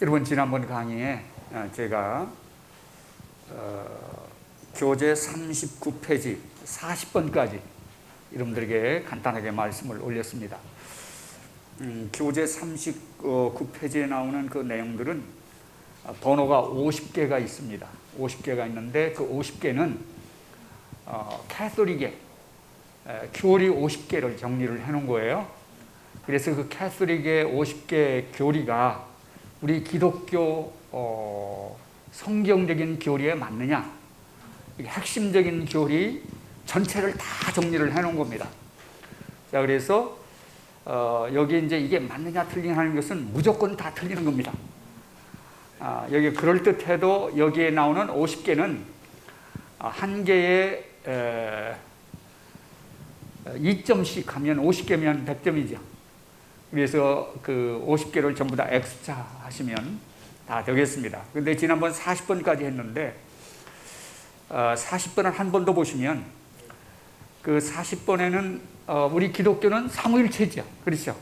여러분, 지난번 강의에 제가 교재 39페이지 40번까지 여러분들에게 간단하게 말씀을 올렸습니다. 교재 39페이지에 나오는 그 내용들은 번호가 50개가 있습니다. 50개가 있는데 그 50개는 캐톨릭의 교리 50개를 정리를 해놓은 거예요. 그래서 그 캐톨릭의 50개 교리가 우리 기독교 성경적인 교리에 맞느냐, 핵심적인 교리 전체를 다 정리를 해놓은 겁니다. 자, 그래서 여기 이제 이게 맞느냐 틀리냐 하는 것은 무조건 다 틀리는 겁니다. 여기 그럴듯해도 여기에 나오는 50개는 한 개에 2점씩 하면 50개면 100점이죠. 그래서 그 50개를 전부 다 X자 하시면 다 되겠습니다. 근데 지난번 40번까지 했는데 40번을 한 번 더 보시면 그 40번에는 우리 기독교는 삼위일체죠. 그렇죠?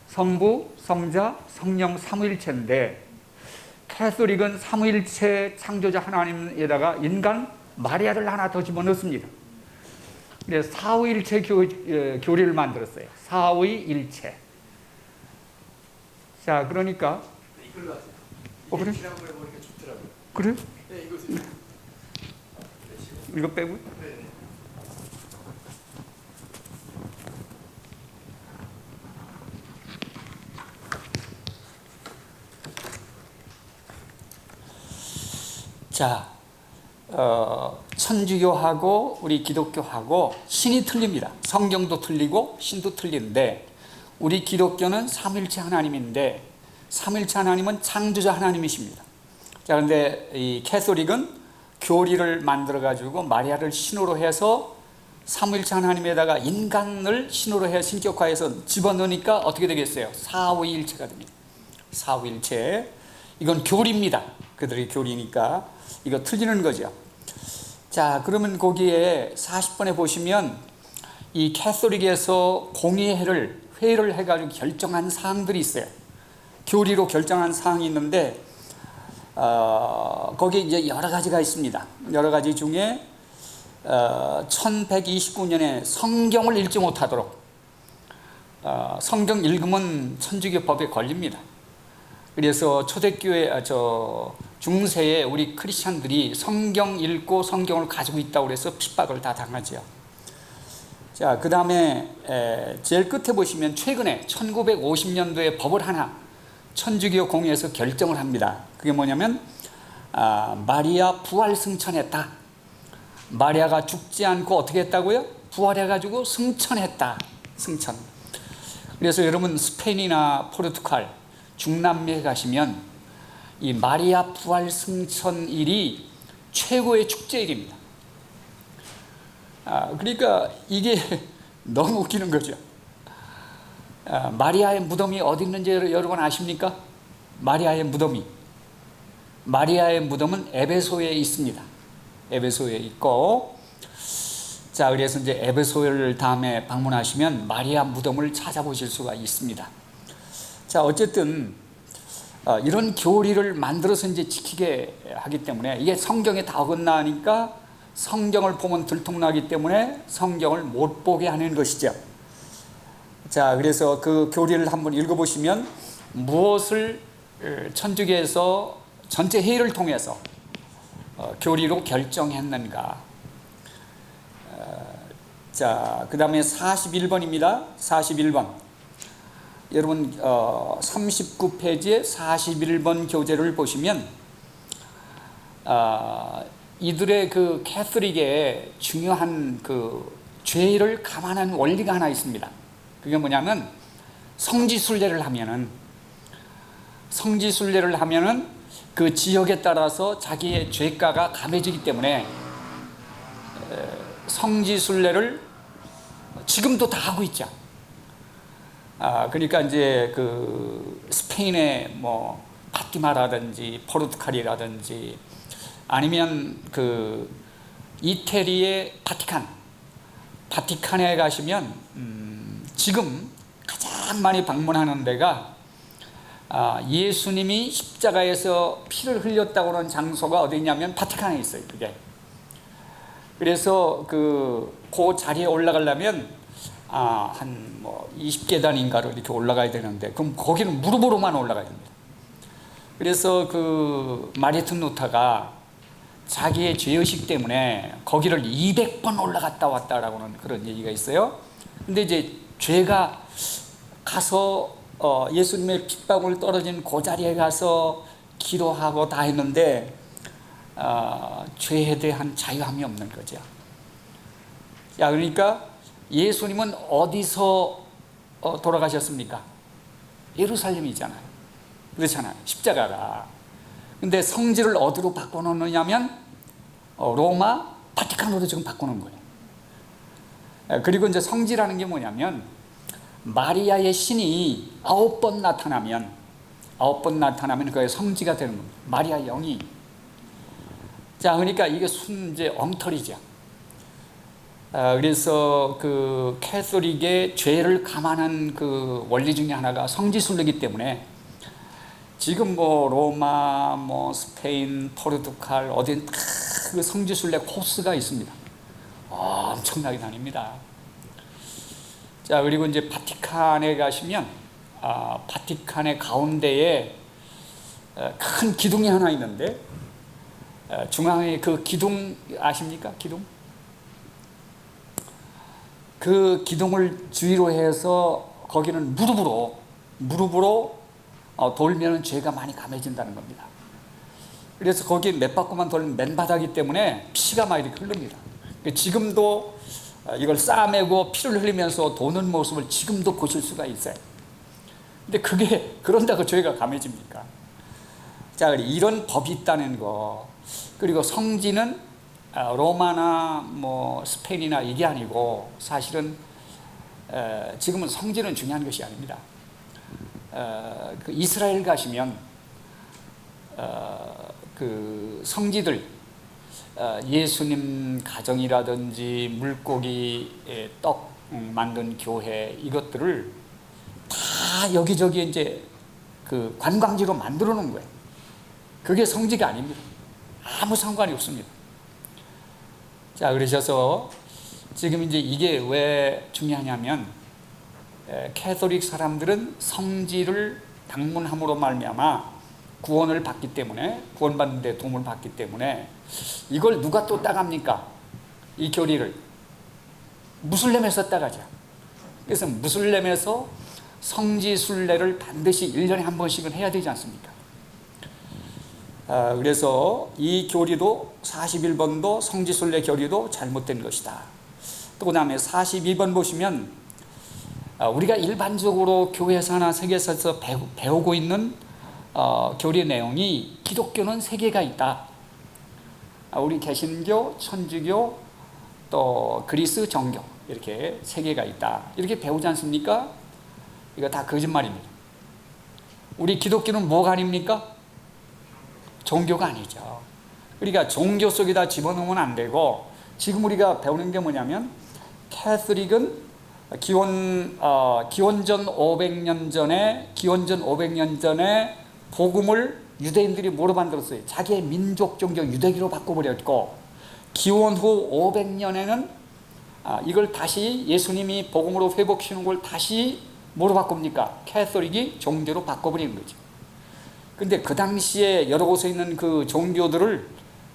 성부, 성자, 성령 삼위일체인데 캐톨릭은 삼위일체 창조자 하나님에다가 인간 마리아를 하나 더 집어넣습니다. 그래서 사위일체 교리를 만들었어요. 사위일체. 자, 그러니까 이걸로 하세요. 그래? 지난번에 보니까 좋더라고요. 그래? 네, 이거 이거 빼고? 네. 자, 천주교하고 우리 기독교하고 신이 틀립니다. 성경도 틀리고 신도 틀린데 우리 기독교는 삼일체 하나님인데 삼일체 하나님은 창조자 하나님이십니다. 자, 그런데 이 캐톨릭은 교리를 만들어 가지고 마리아를 신으로 해서 삼일체 하나님에다가 인간을 신으로 해 신격화해서 집어넣으니까 어떻게 되겠어요? 사위일체가 됩니다. 사위일체. 이건 교리입니다. 그들의 교리니까 이거 틀리는 거죠. 자, 그러면 거기에 40번에 보시면 이 캐톨릭에서 회의를 해가지고 결정한 사항들이 있어요. 교리로 결정한 사항이 있는데 거기 이제 여러 가지가 있습니다. 여러 가지 중에 1129년에 성경을 읽지 못하도록 성경 읽으면 천주교 법에 걸립니다. 그래서 초대교회 중세에 우리 크리스찬들이 성경 읽고 성경을 가지고 있다고 해서 핍박을 다 당하죠. 자, 그 다음에 제일 끝에 보시면 최근에 1950년도에 법을 하나 천주교 공회에서 결정을 합니다. 그게 뭐냐면 마리아 부활 승천했다. 마리아가 죽지 않고 어떻게 했다고요? 부활해가지고 승천했다. 승천. 그래서 여러분 스페인이나 포르투갈, 중남미에 가시면 이 마리아 부활 승천일이 최고의 축제일입니다. 그러니까 이게 너무 웃기는 거죠. 마리아의 무덤이 어디 있는지 여러분 아십니까? 마리아의 무덤이. 마리아의 무덤은 에베소에 있습니다. 에베소에 있고, 자, 그래서 이제 에베소를 다음에 방문하시면 마리아 무덤을 찾아보실 수가 있습니다. 자, 어쨌든 이런 교리를 만들어서 이제 지키게 하기 때문에 이게 성경에 다 어긋나니까 성경을 보면 들통나기 때문에 성경을 못 보게 하는 것이죠. 자, 그래서 그 교리를 한번 읽어보시면 무엇을 천주교에서 전체 회의를 통해서 교리로 결정했는가. 자, 그 다음에 41번입니다. 41번. 여러분 39페이지에 41번 교재를 보시면 이들의 그 캐톨릭의 중요한 그 죄를 감안한 원리가 하나 있습니다. 그게 뭐냐면 성지순례를 하면은 그 지역에 따라서 자기의 죄가가 감해지기 때문에 성지순례를 지금도 다 하고 있죠. 그러니까 이제 그 스페인의 뭐 파티마라든지 포르투갈이라든지 아니면 그 이태리의 바티칸에 가시면 지금 가장 많이 방문하는 데가 예수님이 십자가에서 피를 흘렸다고 하는 장소가 어디냐면 바티칸에 있어요. 그게. 그래서 그 자리에 올라가려면 한 뭐 20계단인가로 이렇게 올라가야 되는데, 그럼 거기는 무릎으로만 올라가야 됩니다. 그래서 그 마르틴 루터가 자기의 죄의식 때문에 거기를 200번 올라갔다 왔다라고는 그런 얘기가 있어요. 근데 이제 죄가 가서 예수님의 핏방울 떨어진 그 자리에 가서 기도하고 다 했는데 죄에 대한 자유함이 없는 거죠. 자, 그러니까 예수님은 어디서 돌아가셨습니까? 예루살렘이잖아요. 그렇잖아요. 십자가가. 근데 성지를 어디로 바꿔놓느냐면 로마 바티칸으로 지금 바꾸는 거예요. 그리고 이제 성지라는 게 뭐냐면 마리아의 신이 9번 나타나면 그게 성지가 되는 겁니다. 마리아 영이. 자, 그러니까 이게 이제 엉터리죠. 그래서 그 캐톨릭의 죄를 감안한 그 원리 중에 하나가 성지순례이기 때문에 지금 뭐 로마, 뭐 스페인, 포르투갈 어딘 다 그 성지순례 코스가 있습니다. 엄청나게 다닙니다. 자, 그리고 이제 바티칸에 가시면 바티칸의 가운데에 큰 기둥이 하나 있는데 중앙에 그 기둥 아십니까? 기둥? 그 기둥을 주위로 해서 거기는 무릎으로 돌면 죄가 많이 감해진다는 겁니다. 그래서 거기 몇 바퀴만 돌면 맨바닥이기 때문에 피가 막 이렇게 흐릅니다. 지금도 이걸 싸매고 피를 흘리면서 도는 모습을 지금도 보실 수가 있어요. 근데 그게 그런다고 죄가 감해집니까? 자, 이런 법이 있다는 거. 그리고 성지는 로마나 뭐 스페인이나 이게 아니고 사실은 지금은 성지는 중요한 것이 아닙니다. 그 이스라엘 가시면 그 성지들 예수님 가정이라든지 물고기 떡 만든 교회 이것들을 다 여기저기 이제 그 관광지로 만들어 놓은 거예요. 그게 성지가 아닙니다. 아무 상관이 없습니다. 자, 그러셔서 지금 이제 이게 왜 중요하냐면 캐톨릭 사람들은 성지를 방문함으로 말미암아 구원을 받기 때문에, 구원받는 데 도움을 받기 때문에 이걸 누가 또 따갑니까? 이 교리를 무슬림에서 따가죠. 그래서 무슬림에서 성지 순례를 반드시 1년에 한 번씩은 해야 되지 않습니까? 그래서 이 교리도 41번도 성지순례 교리도 잘못된 것이다. 또 그 다음에 42번 보시면 우리가 일반적으로 교회에서나 세계에서 배우고 있는 교리 내용이 기독교는 세 개가 있다. 우리 개신교, 천주교, 또 그리스 정교 이렇게 세 개가 있다. 이렇게 배우지 않습니까? 이거 다 거짓말입니다. 우리 기독교는 뭐가 아닙니까? 종교가 아니죠. 그러니까 종교 속에다 집어넣으면 안 되고, 지금 우리가 배우는 게 뭐냐면 캐톨릭은 기원전 500년 전에 복음을 유대인들이 뭐로 만들었어요? 자기의 민족 종교 유대교로 바꿔버렸고, 기원 후 500년에는 이걸 다시 예수님이 복음으로 회복시키는 걸 다시 뭐로 바꿉니까? 캐톨릭이 종교로 바꿔버리는 거죠. 근데 그 당시에 여러 곳에 있는 그 종교들을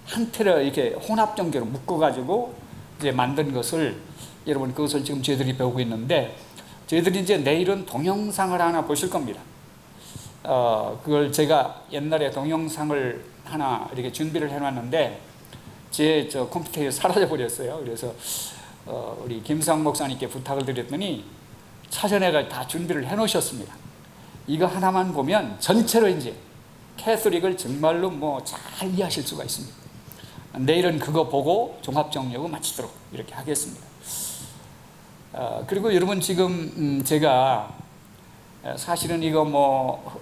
한테를 이렇게 혼합 종교로 묶어가지고 이제 만든 것을, 여러분 그것을 지금 저희들이 배우고 있는데, 저희들이 이제 내일은 동영상을 하나 보실 겁니다. 그걸 제가 옛날에 동영상을 하나 이렇게 준비를 해놨는데 제 컴퓨터에 사라져 버렸어요. 그래서 우리 김상 목사님께 부탁을 드렸더니 사전에 다 준비를 해놓으셨습니다. 이거 하나만 보면 전체로 이제 캐톨릭을 정말로 뭐 잘 이해하실 수가 있습니다. 내일은 그거 보고 종합정리하고 마치도록 이렇게 하겠습니다. 그리고 여러분 지금 제가 사실은 이거 뭐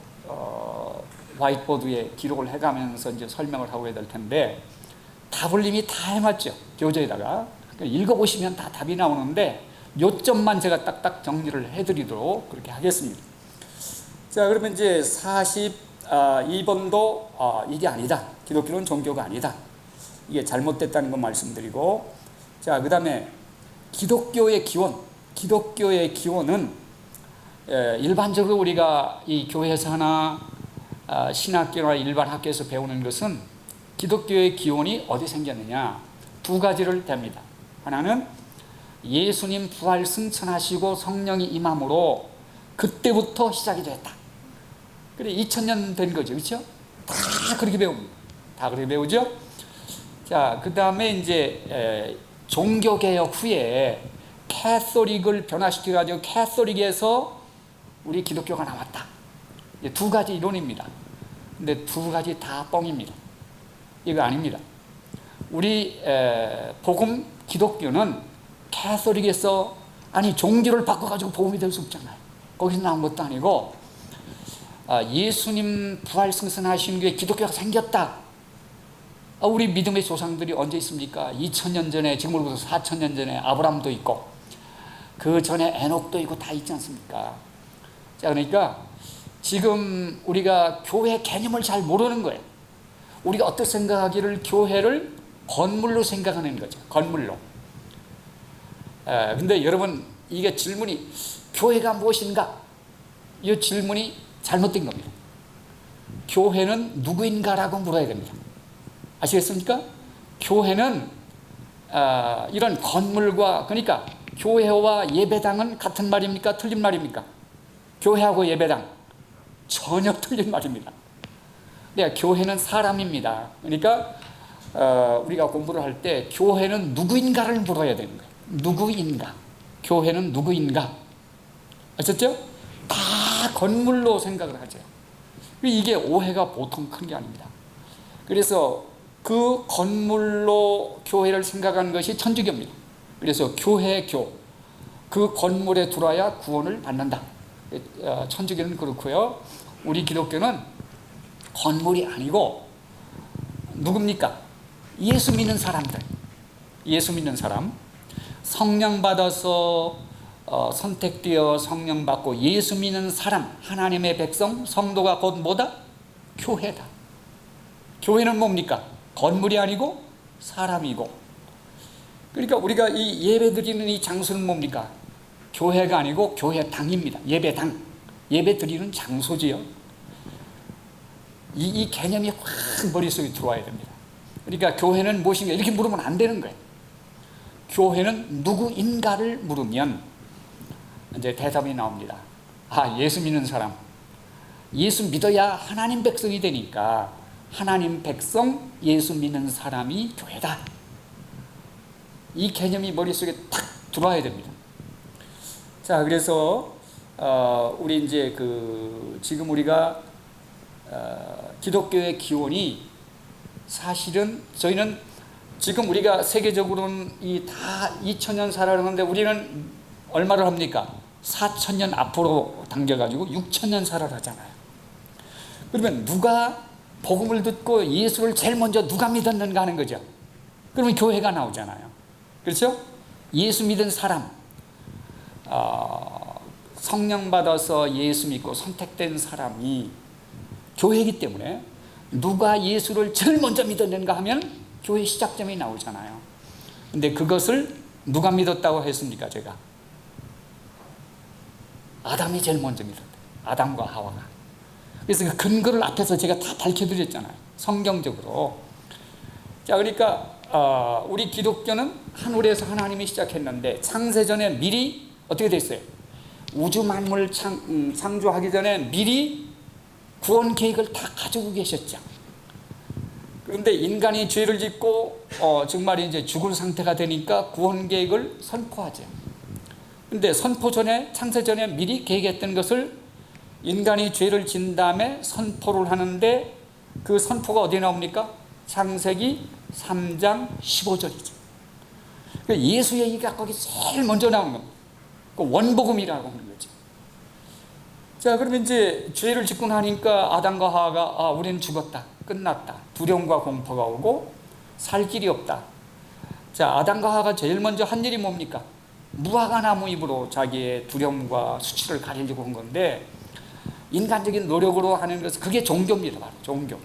화이트보드에 기록을 해가면서 이제 설명을 하고 해야 될 텐데, 답을 이미 다 해놨죠. 교재에다가. 읽어보시면 다 답이 나오는데 요점만 제가 딱딱 정리를 해드리도록 그렇게 하겠습니다. 자, 그러면 이제 42번도 이게 아니다. 기독교는 종교가 아니다. 이게 잘못됐다는 거 말씀드리고, 자, 그 다음에 기독교의 기원은 일반적으로 우리가 이 교회에서 하나 신학교나 일반 학교에서 배우는 것은 기독교의 기원이 어디 생겼느냐, 두 가지를 댑니다. 하나는 예수님 부활 승천하시고 성령이 임함으로 그때부터 시작이 됐다. 그래 2000년 된 거죠, 그렇죠? 다 그렇게 배웁니다. 다 그렇게 배우죠. 자, 그 다음에 이제 종교개혁 후에 캐서릭을 변화시켜가지고 캐서릭에서 우리 기독교가 나왔다. 두 가지 이론입니다. 근데 두 가지 다 뻥입니다. 이거 아닙니다. 우리 복음 기독교는 캐서릭에서 종교를 바꿔가지고 복음이 될 수 없잖아요. 거기서 나온 것도 아니고 예수님 부활 승천하신 후에 기독교가 생겼다. 우리 믿음의 조상들이 언제 있습니까? 2000년 전에, 지금으로부터 4000년 전에 아브라함도 있고 그 전에 에녹도 있고 다 있지 않습니까? 자, 그러니까 지금 우리가 교회 개념을 잘 모르는 거예요. 우리가 어떻게 생각하기를 교회를 건물로 생각하는 거죠. 건물로. 근데 여러분, 이게 질문이 교회가 무엇인가? 이 질문이 잘못된 겁니다. 교회는 누구인가라고 물어야 됩니다. 아시겠습니까? 교회는 이런 건물과, 그러니까 교회와 예배당은 같은 말입니까? 틀린 말입니까? 교회하고 예배당 전혀 틀린 말입니다. 교회는 사람입니다. 그러니까 우리가 공부를 할 때 교회는 누구인가를 물어야 되는 거예요. 누구인가? 교회는 누구인가? 아셨죠? 다 건물로 생각을 하죠. 이게 오해가 보통 큰 게 아닙니다. 그래서 그 건물로 교회를 생각하는 것이 천주교입니다. 그래서 교회교, 그 건물에 들어와야 구원을 받는다. 천주교는 그렇고요. 우리 기독교는 건물이 아니고 누굽니까? 예수 믿는 사람들. 예수 믿는 사람. 성령 받아서 선택되어 성령 받고 예수 믿는 사람, 하나님의 백성, 성도가 곧 뭐다? 교회다. 교회는 뭡니까? 건물이 아니고 사람이고. 그러니까 우리가 이 예배 드리는 이 장소는 뭡니까? 교회가 아니고 교회당입니다. 예배당. 예배 드리는 장소지요. 이 개념이 확 머릿속에 들어와야 됩니다. 그러니까 교회는 무엇인가 이렇게 물으면 안 되는 거예요. 교회는 누구인가를 물으면 이제 대답이 나옵니다. 예수 믿는 사람. 예수 믿어야 하나님 백성이 되니까 하나님 백성, 예수 믿는 사람이 교회다. 이 개념이 머릿속에 탁 들어와야 됩니다. 자, 그래서 우리 이제 지금 우리가 기독교의 기원이 사실은 저희는 지금 우리가 세계적으로는 다 2000년 살아가는데 우리는 얼마를 합니까? 4000년 앞으로 당겨가지고 6000년 살아가잖아요. 그러면 누가 복음을 듣고 예수를 제일 먼저 누가 믿었는가 하는 거죠. 그러면 교회가 나오잖아요. 그렇죠? 예수 믿은 사람, 성령 받아서 예수 믿고 선택된 사람이 교회이기 때문에 누가 예수를 제일 먼저 믿었는가 하면 교회 시작점이 나오잖아요. 근데 그것을 누가 믿었다고 했습니까? 제가 아담이 제일 먼저 믿었다. 아담과 하와가. 그래서 그 근거를 앞에서 제가 다 밝혀드렸잖아요. 성경적으로. 자, 그러니까 우리 기독교는 하늘에서 하나님이 시작했는데 창세전에 미리 어떻게 됐어요? 우주 만물 창조하기 전에 미리 구원 계획을 다 가지고 계셨죠. 그런데 인간이 죄를 짓고 정말 이제 죽을 상태가 되니까 구원 계획을 선포하죠. 그런데 선포 전에, 창세 전에 미리 계획했던 것을 인간이 죄를 진 다음에 선포를 하는데 그 선포가 어디에 나옵니까? 창세기 3장 15절이죠. 예수 얘기가 거기 제일 먼저 나오는 겁니다. 원복음이라고 하는 거죠. 자, 그러면 이제 죄를 짓고 나니까 아담과 하와가 우리는 죽었다. 끝났다. 두려움과 공포가 오고 살 길이 없다. 자, 아담과 하와가 제일 먼저 한 일이 뭡니까? 무화과 나무 잎으로 자기의 두려움과 수치를 가리려고 한 건데 인간적인 노력으로 하는 것은 그게 종교입니다. 바로 종교.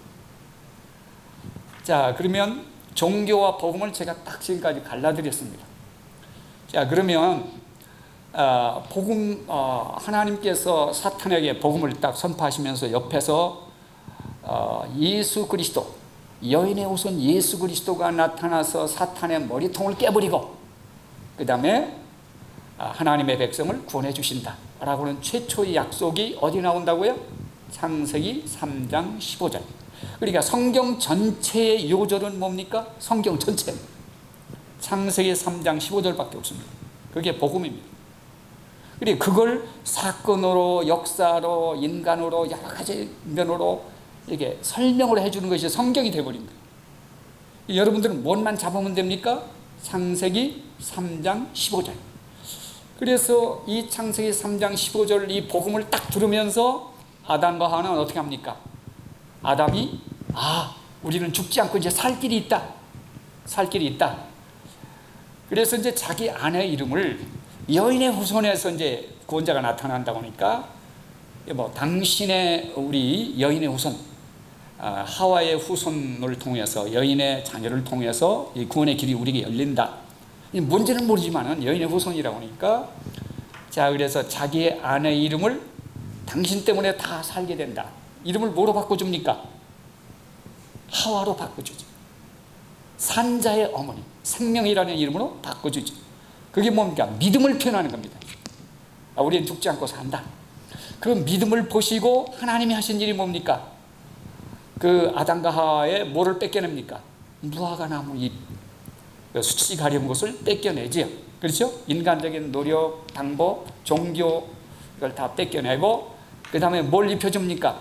자, 그러면 종교와 복음을 제가 딱 지금까지 갈라드렸습니다. 자, 그러면 복음, 하나님께서 사탄에게 복음을 딱 선포하시면서 옆에서 예수 그리스도, 여인의 후손 예수 그리스도가 나타나서 사탄의 머리통을 깨버리고 그 다음에 하나님의 백성을 구원해 주신다 라고는 최초의 약속이 어디 나온다고요? 창세기 3장 15절. 그러니까 성경 전체의 요절은 뭡니까? 성경 전체. 창세기 3장 15절밖에 없습니다. 그게 복음입니다. 그리고 그걸 사건으로, 역사로, 인간으로, 여러 가지 면으로 이렇게 설명을 해주는 것이 성경이 되어버린 거예요. 여러분들은 뭔만 잡으면 됩니까? 창세기 3장 15절. 그래서 이 창세기 3장 15절 이 복음을 딱 들으면서 아담과 하와는 어떻게 합니까? 아담이 우리는 죽지 않고 이제 살 길이 있다. 살 길이 있다. 그래서 이제 자기 아내 이름을 여인의 후손에서 이제 구원자가 나타난다고 하니까 당신의 우리 여인의 후손, 하와의 후손을 통해서 여인의 자녀를 통해서 이 구원의 길이 우리에게 열린다. 뭔지는 모르지만은 여인의 후손이라고 하니까 자, 그래서 자기의 아내 이름을 당신 때문에 다 살게 된다. 이름을 뭐로 바꿔줍니까? 하와로 바꿔주지. 산자의 어머니, 생명이라는 이름으로 바꿔주지. 그게 뭡니까? 믿음을 표현하는 겁니다. 우리는 죽지 않고 산다. 그 믿음을 보시고 하나님이 하신 일이 뭡니까? 그 아담과 하와의 뭐를 뺏겨냅니까? 무화과 나무 잎, 수치 가려운 것을 뺏겨내지요. 그렇죠? 인간적인 노력, 방법, 종교 이걸 다 뺏겨내고 그 다음에 뭘 입혀줍니까?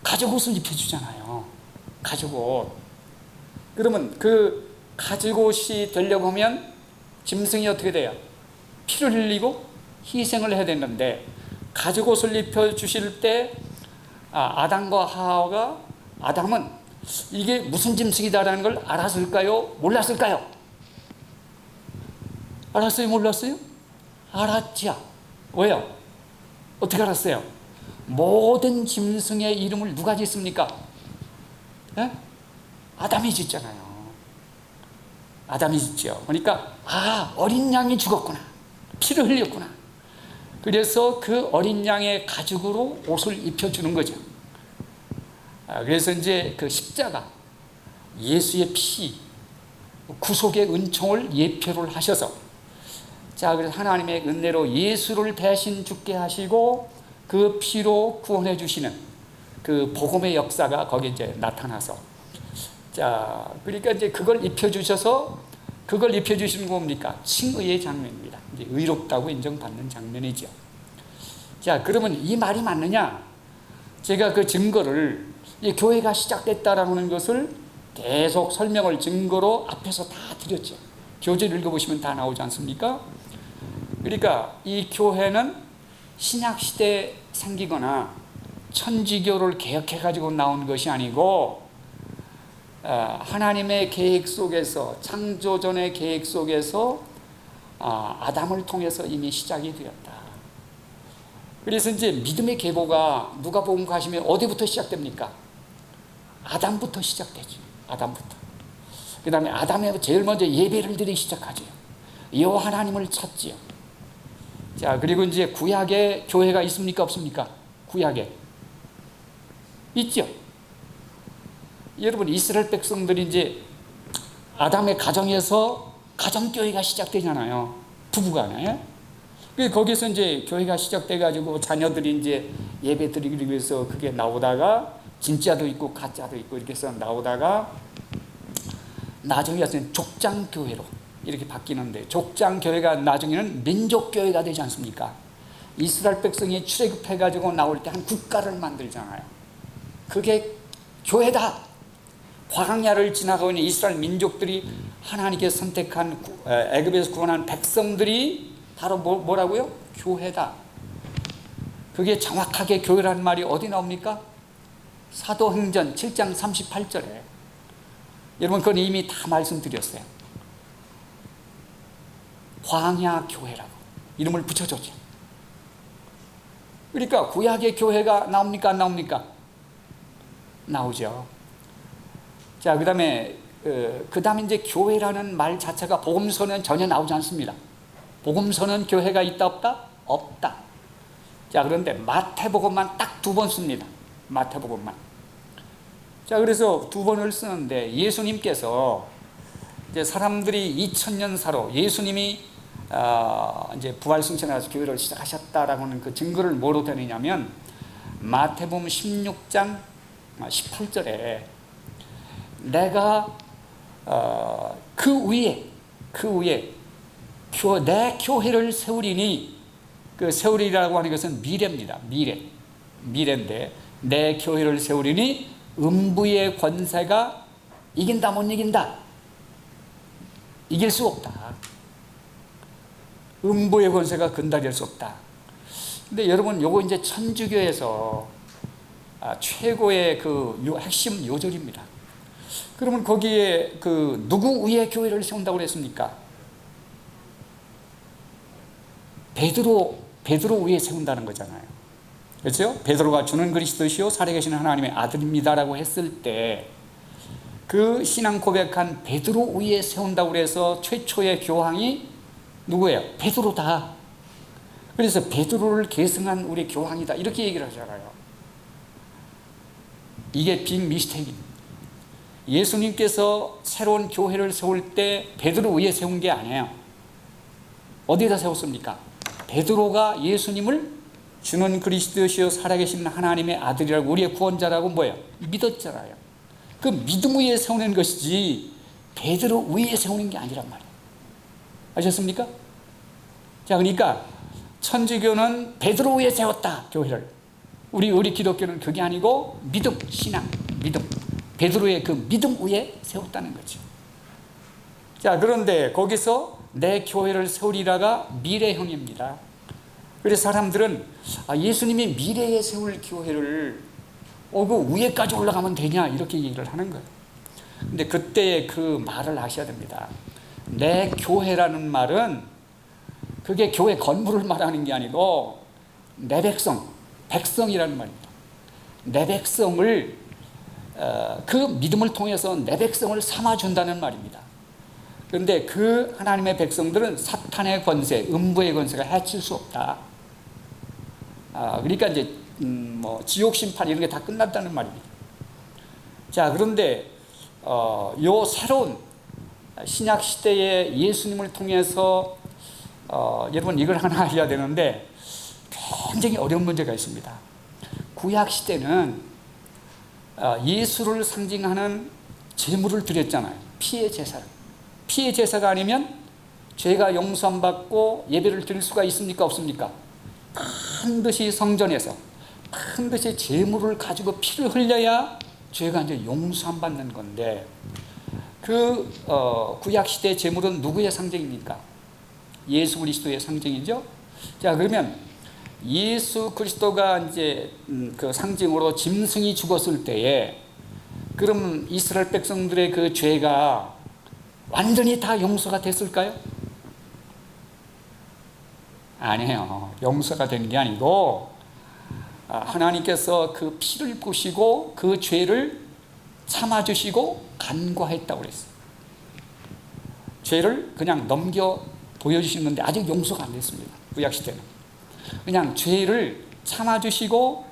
가죽옷을 입혀주잖아요. 가죽옷. 그러면 그 가죽옷이 되려고 하면 짐승이 어떻게 돼요? 피를 흘리고 희생을 해야 되는데 가죽옷을 입혀주실 때 아담과 하와가 아담은 이게 무슨 짐승이다라는 걸 알았을까요? 몰랐을까요? 알았어요? 몰랐어요? 알았죠. 왜요? 어떻게 알았어요? 모든 짐승의 이름을 누가 짓습니까? 네? 아담이 짓잖아요. 아담이 짓죠. 그러니까 어린 양이 죽었구나. 피를 흘렸구나. 그래서 그 어린 양의 가죽으로 옷을 입혀주는 거죠. 그래서 이제 그 십자가, 예수의 피, 구속의 은총을 예표를 하셔서 자, 그래서 하나님의 은혜로 예수를 대신 죽게 하시고 그 피로 구원해 주시는 그 복음의 역사가 거기에 이제 나타나서 자, 그러니까 이제 그걸 입혀주셔서 그걸 입혀주시는 거 뭡니까? 칭의의 장면입니다. 이제 의롭다고 인정받는 장면이죠. 자, 그러면 이 말이 맞느냐? 제가 그 증거를 이 교회가 시작됐다라는 것을 계속 설명을 증거로 앞에서 다 드렸죠. 교재를 읽어보시면 다 나오지 않습니까? 그러니까 이 교회는 신약시대에 생기거나 천지교를 개혁해가지고 나온 것이 아니고 하나님의 계획 속에서 창조전의 계획 속에서 아담을 통해서 이미 시작이 되었다. 그래서 이제 믿음의 계보가 누가복음 가시면 어디부터 시작됩니까? 아담부터 시작되죠. 아담부터. 그 다음에 아담에 제일 먼저 예배를 드리기 시작하죠. 여호와 하나님을 찾지요. 자, 그리고 이제 구약에 교회가 있습니까? 없습니까? 구약에 있죠. 여러분, 이스라엘 백성들이 이제 아담의 가정에서 가정교회가 시작되잖아요. 부부간에. 거기서 이제 교회가 시작돼가지고 자녀들이 이제 예배 드리기 위해서 그게 나오다가 진짜도 있고 가짜도 있고 이렇게 해서 나오다가 나중에 와서는 족장교회로 이렇게 바뀌는데 족장교회가 나중에는 민족교회가 되지 않습니까? 이스라엘 백성이 출애굽해가지고 나올 때 한 국가를 만들잖아요. 그게 교회다. 광야를 지나가고 있는 이스라엘 민족들이 하나님께서 선택한 애굽에서 구원한 백성들이 바로 뭐라고요? 교회다. 그게 정확하게 교회라는 말이 어디 나옵니까? 사도행전 7장 38절에 여러분 그건 이미 다 말씀드렸어요. 광야교회라고 이름을 붙여줬죠. 그러니까 구약의 교회가 나옵니까? 안 나옵니까? 나오죠. 자, 그 다음에 이제 교회라는 말 자체가 복음서는 전혀 나오지 않습니다. 복음서는 교회가 있다 없다? 없다. 자, 그런데 마태복음만 딱 2번 씁니다. 마태복음만. 자, 그래서 2번을 쓰는데 예수님께서 이제 사람들이 2000년사로 예수님이 이제 부활승천하셔서 교회를 시작하셨다라고 하는 그 증거를 뭐로 되느냐면 마태복음 16장 18절에 내가 그 위에 내 교회를 세우리니, 그 세우리라고 하는 것은 미래입니다. 미래인데 내 교회를 세우리니 음부의 권세가 이긴다 못 이긴다? 이길 수 없다. 음부의 권세가 근달할 수 없다. 근데 여러분, 요거 이제 천주교에서 최고의 그 핵심 요절입니다. 그러면 거기에 그 누구 위에 교회를 세운다고 그랬습니까? 베드로 위에 세운다는 거잖아요. 그렇죠? 베드로가 주는 그리스도시요 살아계신 하나님의 아들입니다라고 했을 때 그 신앙 고백한 베드로 위에 세운다고 그래서 최초의 교황이 누구예요? 베드로다. 그래서 베드로를 계승한 우리 교황이다, 이렇게 얘기를 하잖아요. 이게 빅 미스테이크입니다. 예수님께서 새로운 교회를 세울 때 베드로 위에 세운 게 아니에요. 어디에다 세웠습니까? 베드로가 예수님을 주는 그리스도시요 살아계신 하나님의 아들이라고, 우리의 구원자라고 뭐예요? 믿었잖아요. 그 믿음 위에 세우는 것이지 베드로 위에 세우는 게 아니란 말이에요. 아셨습니까? 자, 그러니까 천주교는 베드로 위에 세웠다, 교회를. 우리 기독교는 그게 아니고 믿음, 신앙, 믿음, 베드로의 그 믿음 위에 세웠다는 거죠. 자, 그런데 거기서 내 교회를 세우리라가 미래형입니다. 그래서 사람들은 예수님이 미래에 세울 교회를 그 위에까지 올라가면 되냐, 이렇게 얘기를 하는 거예요. 근데 그때 그 말을 아셔야 됩니다. 내 교회라는 말은 그게 교회 건물을 말하는 게 아니고 내 백성이라는 말입니다. 내 백성을 그 믿음을 통해서 내 백성을 삼아준다는 말입니다. 그런데 그 하나님의 백성들은 사탄의 권세, 음부의 권세가 해칠 수 없다. 그러니까 이제 지옥 심판 이런 게 다 끝났다는 말입니다. 자, 그런데 요 새로운 신약 시대의 예수님을 통해서 여러분, 이걸 하나 해야 되는데 굉장히 어려운 문제가 있습니다. 구약 시대는 예수를 상징하는 제물을 드렸잖아요. 피의 제사. 피의 제사가 아니면 죄가 용서 안 받고 예배를 드릴 수가 있습니까? 없습니까? 반드시 성전에서 반드시 제물을 가지고 피를 흘려야 죄가 이제 용서 안 받는 건데, 그 구약 시대 제물은 누구의 상징입니까? 예수 그리스도의 상징이죠. 자, 그러면 예수 그리스도가 이제 그 상징으로 짐승이 죽었을 때에 그럼 이스라엘 백성들의 그 죄가 완전히 다 용서가 됐을까요? 아니에요. 용서가 된 게 아니고 하나님께서 그 피를 부으시고 그 죄를 참아주시고 간과했다고 그랬어요. 죄를 그냥 넘겨 보여주시는데 아직 용서가 안 됐습니다. 구약시대는 그냥 죄를 참아주시고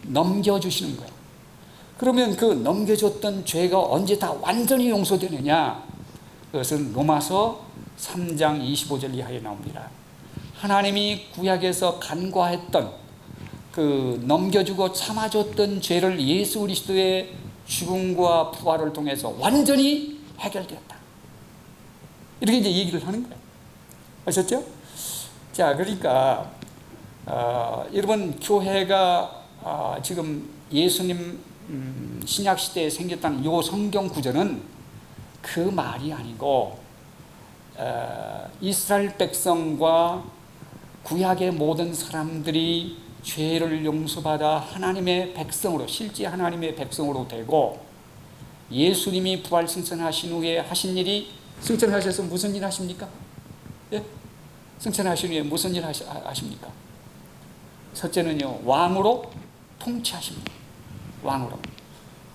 넘겨주시는 거예요. 그러면 그 넘겨줬던 죄가 언제 다 완전히 용서되느냐? 그것은 로마서 3장 25절 이하에 나옵니다. 하나님이 구약에서 간과했던 그 넘겨주고 참아줬던 죄를 예수 그리스도의 죽음과 부활을 통해서 완전히 해결되었다, 이렇게 이제 얘기를 하는 거예요. 아셨죠? 자, 그러니까 여러분, 교회가 지금 예수님 신약 시대에 생겼다는 이 성경 구절은 그 말이 아니고 이스라엘 백성과 구약의 모든 사람들이 죄를 용서받아 하나님의 백성으로, 실제 하나님의 백성으로 되고, 예수님이 부활 승천하신 후에 하신 일이, 승천하셔서 무슨 일 하십니까? 예? 승천하신 후에 무슨 일 하십니까? 첫째는요, 왕으로 통치하십니다. 왕으로.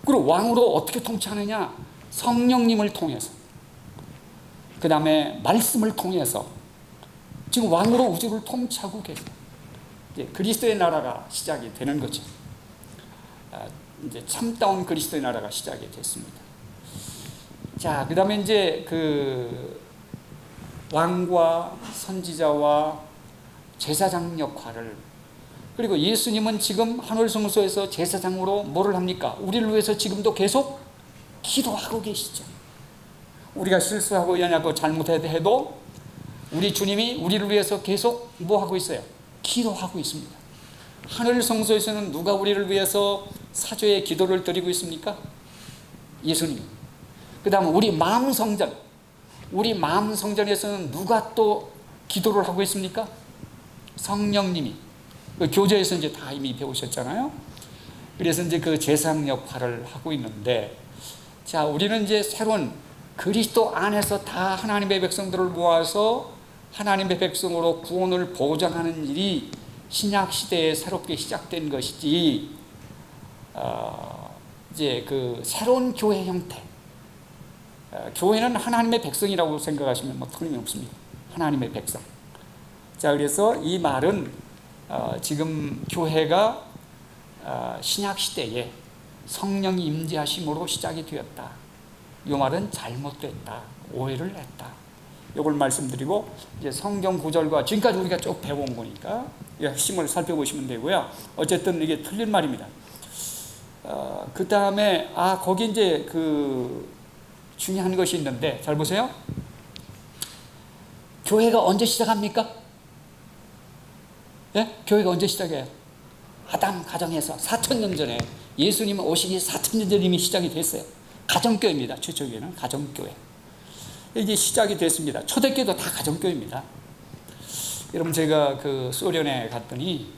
그리고 왕으로 어떻게 통치하느냐? 성령님을 통해서, 그 다음에 말씀을 통해서 지금 왕으로 우주를 통치하고 계세요. 이제 그리스도의 나라가 시작이 되는 거죠. 이제 참다운 그리스도의 나라가 시작이 됐습니다. 자, 그 다음에 이제 그 왕과 선지자와 제사장 역할을, 그리고 예수님은 지금 하늘 성소에서 제사장으로 뭐를 합니까? 우리를 위해서 지금도 계속 기도하고 계시죠. 우리가 실수하고 연약하고 잘못해도 우리 주님이 우리를 위해서 계속 뭐 하고 있어요? 기도하고 있습니다. 하늘 성소에서는 누가 우리를 위해서 사죄의 기도를 드리고 있습니까? 예수님. 그 다음에 우리 마음 성전, 우리 마음 성전에서는 누가 또 기도를 하고 있습니까? 성령님이. 그 교재에서 이제 다 이미 배우셨잖아요. 그래서 이제 그 제사장 역할을 하고 있는데, 자, 우리는 이제 새로운 그리스도 안에서 다 하나님의 백성들을 모아서 하나님의 백성으로 구원을 보장하는 일이 신약 시대에 새롭게 시작된 것이지, 이제 그 새로운 교회 형태, 교회는 하나님의 백성이라고 생각하시면 뭐 틀림이 없습니다. 하나님의 백성. 자, 그래서 이 말은 지금 교회가 신약 시대에 성령이 임재하심으로 시작이 되었다. 이 말은 잘못됐다. 오해를 했다. 이걸 말씀드리고, 이제 성경 구절과 지금까지 우리가 쭉 배워온 거니까 핵심을 살펴보시면 되고요. 어쨌든 이게 틀린 말입니다. 그 다음에 거기 이제 그 중요한 것이 있는데, 잘 보세요. 교회가 언제 시작합니까? 예? 교회가 언제 시작해요? 아담 가정에서 4,000년 전에, 예수님 오시기 4,000년 전에 이미 시작이 됐어요. 가정교회입니다. 최초교회는 가정교회. 이게 시작이 됐습니다. 초대교회도 다 가정교회입니다. 여러분, 제가 그 소련에 갔더니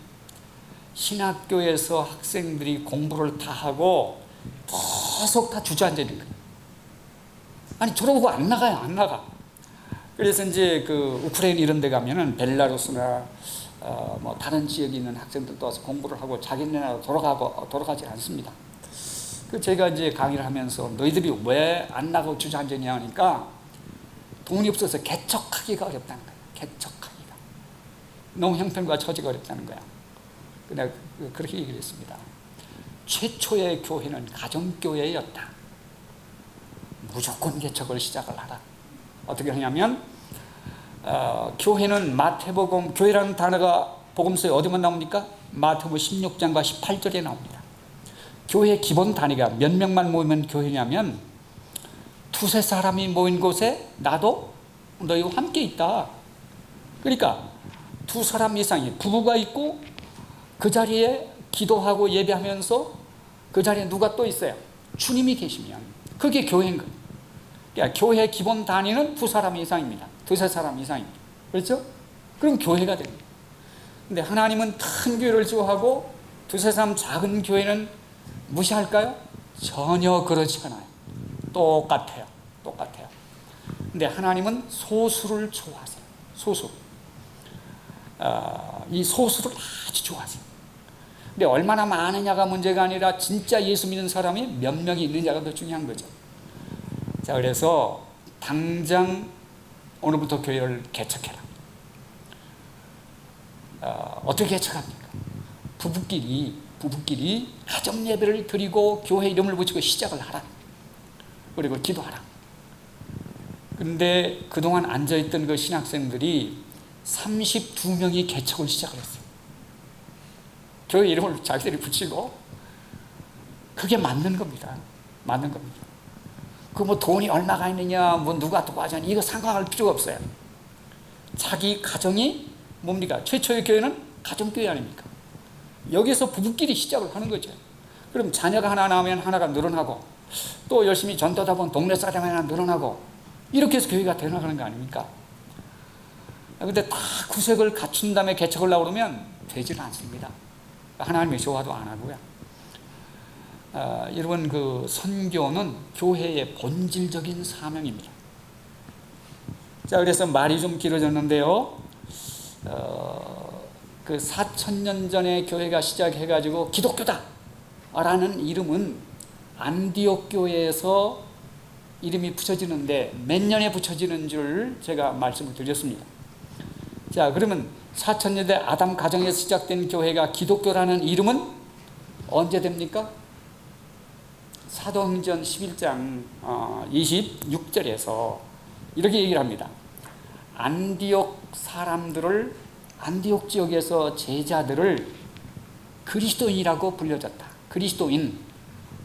신학교에서 학생들이 공부를 다 하고 계속 다 주저앉아 있는 거예요. 아니, 졸업하고 안 나가요. 안 나가. 그래서 이제 그 우크라이나 이런 데 가면은 벨라루스나 뭐 다른 지역에 있는 학생들도 와서 공부를 하고 자기네 나라 돌아가지 않습니다. 그 제가 이제 강의를 하면서 너희들이 왜 안 나가고 주저앉았냐 하니까 돈이 없어서 개척하기가 어렵다는 거예요. 개척하기가. 너무 형편과 처지가 어렵다는 거야. 내가 그렇게 얘기를 했습니다. 최초의 교회는 가정교회였다. 무조건 개척을 시작을 하라. 어떻게 하냐면 교회는 마태복음, 교회라는 단어가 복음서에 어디만 나옵니까? 마태복음 16장과 18절에 나옵니다. 교회의 기본 단위가 몇 명만 모이면 교회냐면 두세 사람이 모인 곳에 나도 너희와 함께 있다. 그러니까 두 사람 이상이 부부가 있고 그 자리에 기도하고 예배하면서 그 자리에 누가 또 있어요? 주님이 계시면 그게 교회인 거예요. 그러니까 교회의 기본 단위는 두 사람 이상입니다. 두세 사람 이상입니다. 그렇죠? 그럼 교회가 됩니다. 근데 하나님은 큰 교회를 지어하고 두세 사람 작은 교회는 무시할까요? 전혀 그렇지 않아요. 똑같아요. 똑같아요. 근데 하나님은 소수를 좋아하세요. 소수. 이 소수를 아주 좋아하세요. 근데 얼마나 많으냐가 문제가 아니라 진짜 예수 믿는 사람이 몇 명이 있느냐가 더 중요한 거죠. 자, 그래서 당장 오늘부터 교회를 개척해라. 어떻게 개척합니까? 부부끼리 가정 예배를 드리고 교회 이름을 붙이고 시작을 하라. 그리고 기도하라. 그런데 그동안 앉아있던 그 신학생들이 32명이 개척을 시작을 했어요. 교회 이름을 자기들이 붙이고. 그게 맞는 겁니다. 맞는 겁니다. 그 뭐 돈이 얼마가 있느냐, 뭐 누가 도와주냐, 이거 상관할 필요가 없어요. 자기 가정이 뭡니까? 최초의 교회는 가정교회 아닙니까? 여기서 부부끼리 시작을 하는 거죠. 그럼 자녀가 하나 나오면 하나가 늘어나고, 또 열심히 전도하다 보면 동네 사람이 하나 늘어나고, 이렇게 해서 교회가 되어나가는 거 아닙니까? 근데 다 구색을 갖춘 다음에 개척을 하려고 그러면 되지는 않습니다. 하나님의 조화도 안 하고요. 여러분, 그 선교는 교회의 본질적인 사명입니다. 자, 그래서 말이 좀 길어졌는데요. 그 4,000년 전에 교회가 시작해가지고 기독교다 라는 이름은 안디옥 교회에서 이름이 붙여지는데 몇 년에 붙여지는 줄 제가 말씀을 드렸습니다. 자, 그러면 4,000년대 아담 가정에서 시작된 교회가 기독교라는 이름은 언제 됩니까? 사도행전 11장 26절에서 이렇게 얘기를 합니다. 안디옥 사람들을, 안디옥 지역에서 제자들을 그리스도인이라고 불려졌다.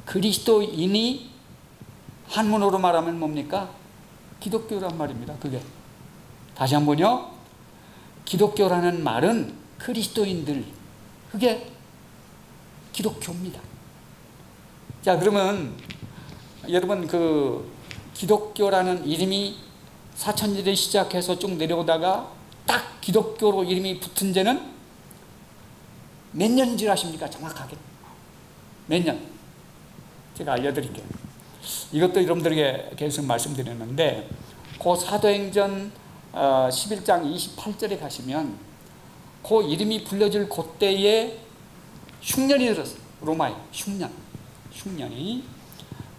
그리스도인이 한문으로 말하면 뭡니까? 기독교란 말입니다. 그게 다시 한번요. 기독교라는 말은 그리스도인들, 그게 기독교입니다. 자, 그러면 여러분 그 기독교라는 이름이 4,000년대 시작해서 쭉 내려오다가 딱 기독교로 이름이 붙은 지는 몇 년인 줄 아십니까? 정확하게 몇 년? 제가 알려드릴게요. 이것도 여러분들에게 계속 말씀드렸는데 그 사도행전 11장 28절에 가시면 그 이름이 불려질 그때에 흉년이 들었어요. 로마에 흉년이.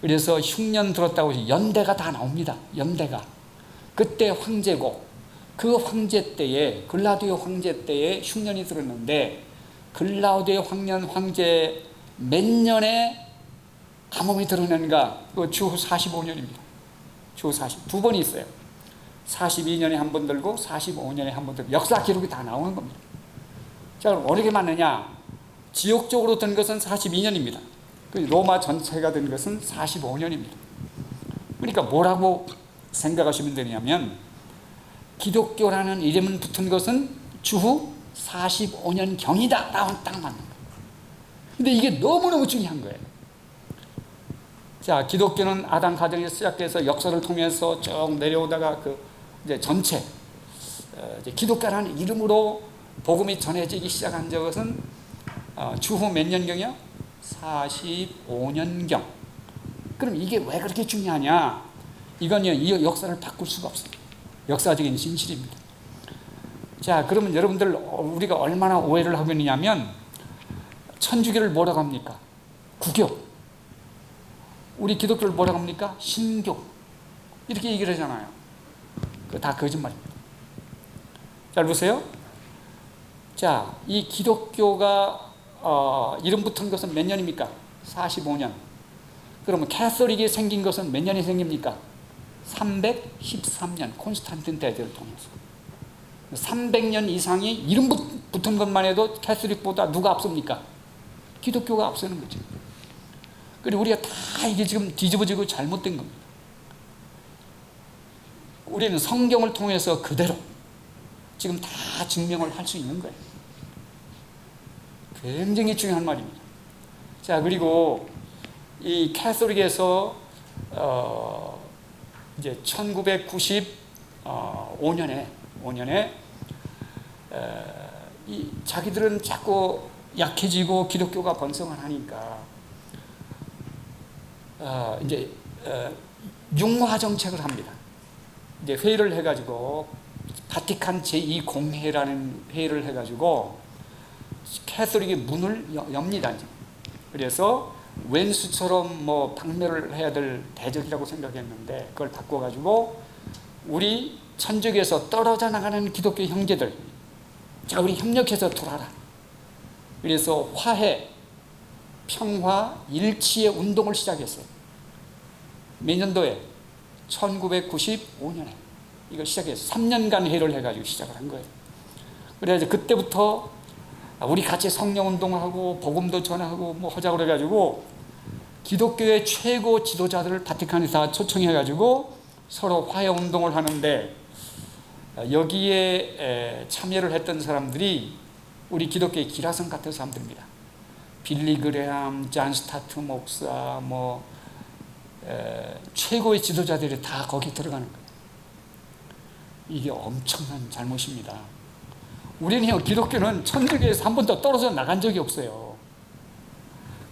그래서 흉년 들었다고 해서 연대가 다 나옵니다. 연대가. 그때 황제고 그 황제 때에 글라우디오 황제 때에 흉년이 들었는데 글라우디오 황제 몇 년에 가뭄이 들었는가? 그 주 45년입니다. 주 40. 두 번이 있어요. 42년에 한 번 들고 45년에 한 번 들고 역사 기록이 다 나오는 겁니다. 자, 그럼 어떻게 맞느냐? 지역적으로 든 것은 42년입니다. 로마 전체가 든 것은 45년입니다. 그러니까 뭐라고 생각하시면 되냐면 기독교라는 이름은 붙은 것은 주후 45년경이다 라고 딱 맞는 거예요. 근데 이게 너무너무 중요한 거예요. 자, 기독교는 아담 가정에서 시작해서 역사를 통해서 쭉 내려오다가 그 이제 전체 이제 기독교라는 이름으로 복음이 전해지기 시작한 것은 주후 몇 년경이요? 45년경. 그럼 이게 왜 그렇게 중요하냐? 이건요, 이 역사를 바꿀 수가 없어요. 역사적인 진실입니다. 자, 그러면 여러분들 우리가 얼마나 오해를 하고 있느냐면 천주교를 뭐라고 합니까? 구교. 우리 기독교를 뭐라고 합니까? 신교. 이렇게 얘기를 하잖아요. 그거 다 거짓말입니다. 잘 보세요. 자, 이 기독교가 이름 붙은 것은 몇 년입니까? 45년. 그러면 캐서릭이 생긴 것은 몇 년이 생깁니까? 313년. 콘스탄틴 대제를 통해서 300년 이상이 이름 붙은 것만 해도 캐서릭보다 누가 앞섭니까? 기독교가 앞서는 거죠. 그리고 우리가 다 이게 지금 뒤집어지고 잘못된 겁니다. 우리는 성경을 통해서 그대로 지금 다 증명을 할 수 있는 거예요. 굉장히 중요한 말입니다. 자, 그리고 이 캐서릭에서 이제 1995년에 이 자기들은 자꾸 약해지고 기독교가 번성을 하니까 이제 융화 정책을 합니다. 이제 회의를 해가지고 바티칸 제2공회라는 회의를 해가지고 캐서릭의 문을 엽니다. 그래서 웬수처럼 뭐 박멸을 해야 될 대적이라고 생각했는데 그걸 바꿔가지고 우리 천주교에서 떨어져 나가는 기독교 형제들, 자, 우리 협력해서 돌아라. 그래서 화해, 평화, 일치의 운동을 시작했어요. 몇 년도에? 1995년에 이걸 시작해서 3년간 회의를 해가지고 시작을 한 거예요. 그래서 그때부터 우리 같이 성령운동을 하고 복음도 전하고 뭐 하자고 그래가지고 기독교의 최고 지도자들을 바티칸에 다 초청해가지고 서로 화해운동을 하는데 여기에 참여를 했던 사람들이 우리 기독교의 기라성 같은 사람들입니다. 빌리 그레함, 잔 스타트 목사, 최고의 지도자들이 다 거기 들어가는 거예요. 이게 엄청난 잘못입니다. 우리는 기독교는 천주교에서 한 번도 떨어져 나간 적이 없어요.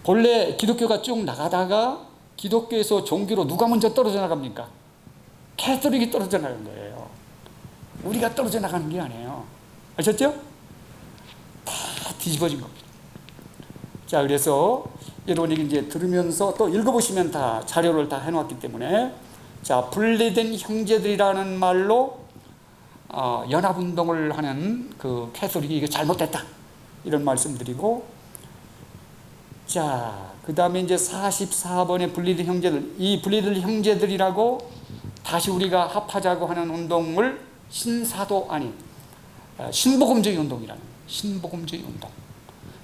본래 기독교가 쭉 나가다가 기독교에서 종교로 누가 먼저 떨어져 나갑니까? 캐톨릭이 떨어져 나간 거예요. 우리가 떨어져 나가는 게 아니에요. 아셨죠? 뒤집어진 겁니다. 자, 그래서 여러분이 이제 들으면서 또 읽어보시면 다 자료를 다 해놓았기 때문에, 자, 분리된 형제들이라는 말로 연합운동을 하는 그 캐톨릭이 이게 잘못됐다, 이런 말씀드리고, 자, 그 다음에 이제 44번의 분리된 형제들, 이 분리된 형제들이라고 다시 우리가 합하자고 하는 운동을 신복음주의 운동이라는 거예요. 신복음주의 운동.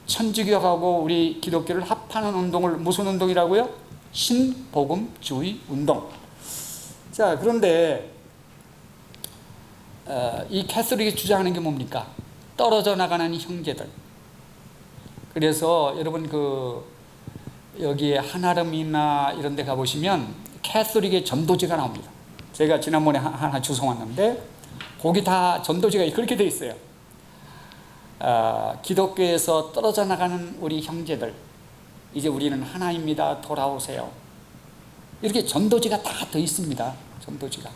천주교하고 우리 기독교를 합하는 운동을 무슨 운동이라고요? 신복음주의 운동. 자, 그런데 이 캐톨릭이 주장하는 게 뭡니까? 떨어져 나가는 형제들. 그래서 여러분 여기에 한아름이나 이런 데 가보시면 캐톨릭의 전도지가 나옵니다. 제가 지난번에 하나 주워왔는데 거기 다 전도지가 그렇게 돼 있어요. 기독교에서 떨어져 나가는 우리 형제들, 이제 우리는 하나입니다. 돌아오세요. 이렇게 전도지가 다 더 있습니다. 전도지가.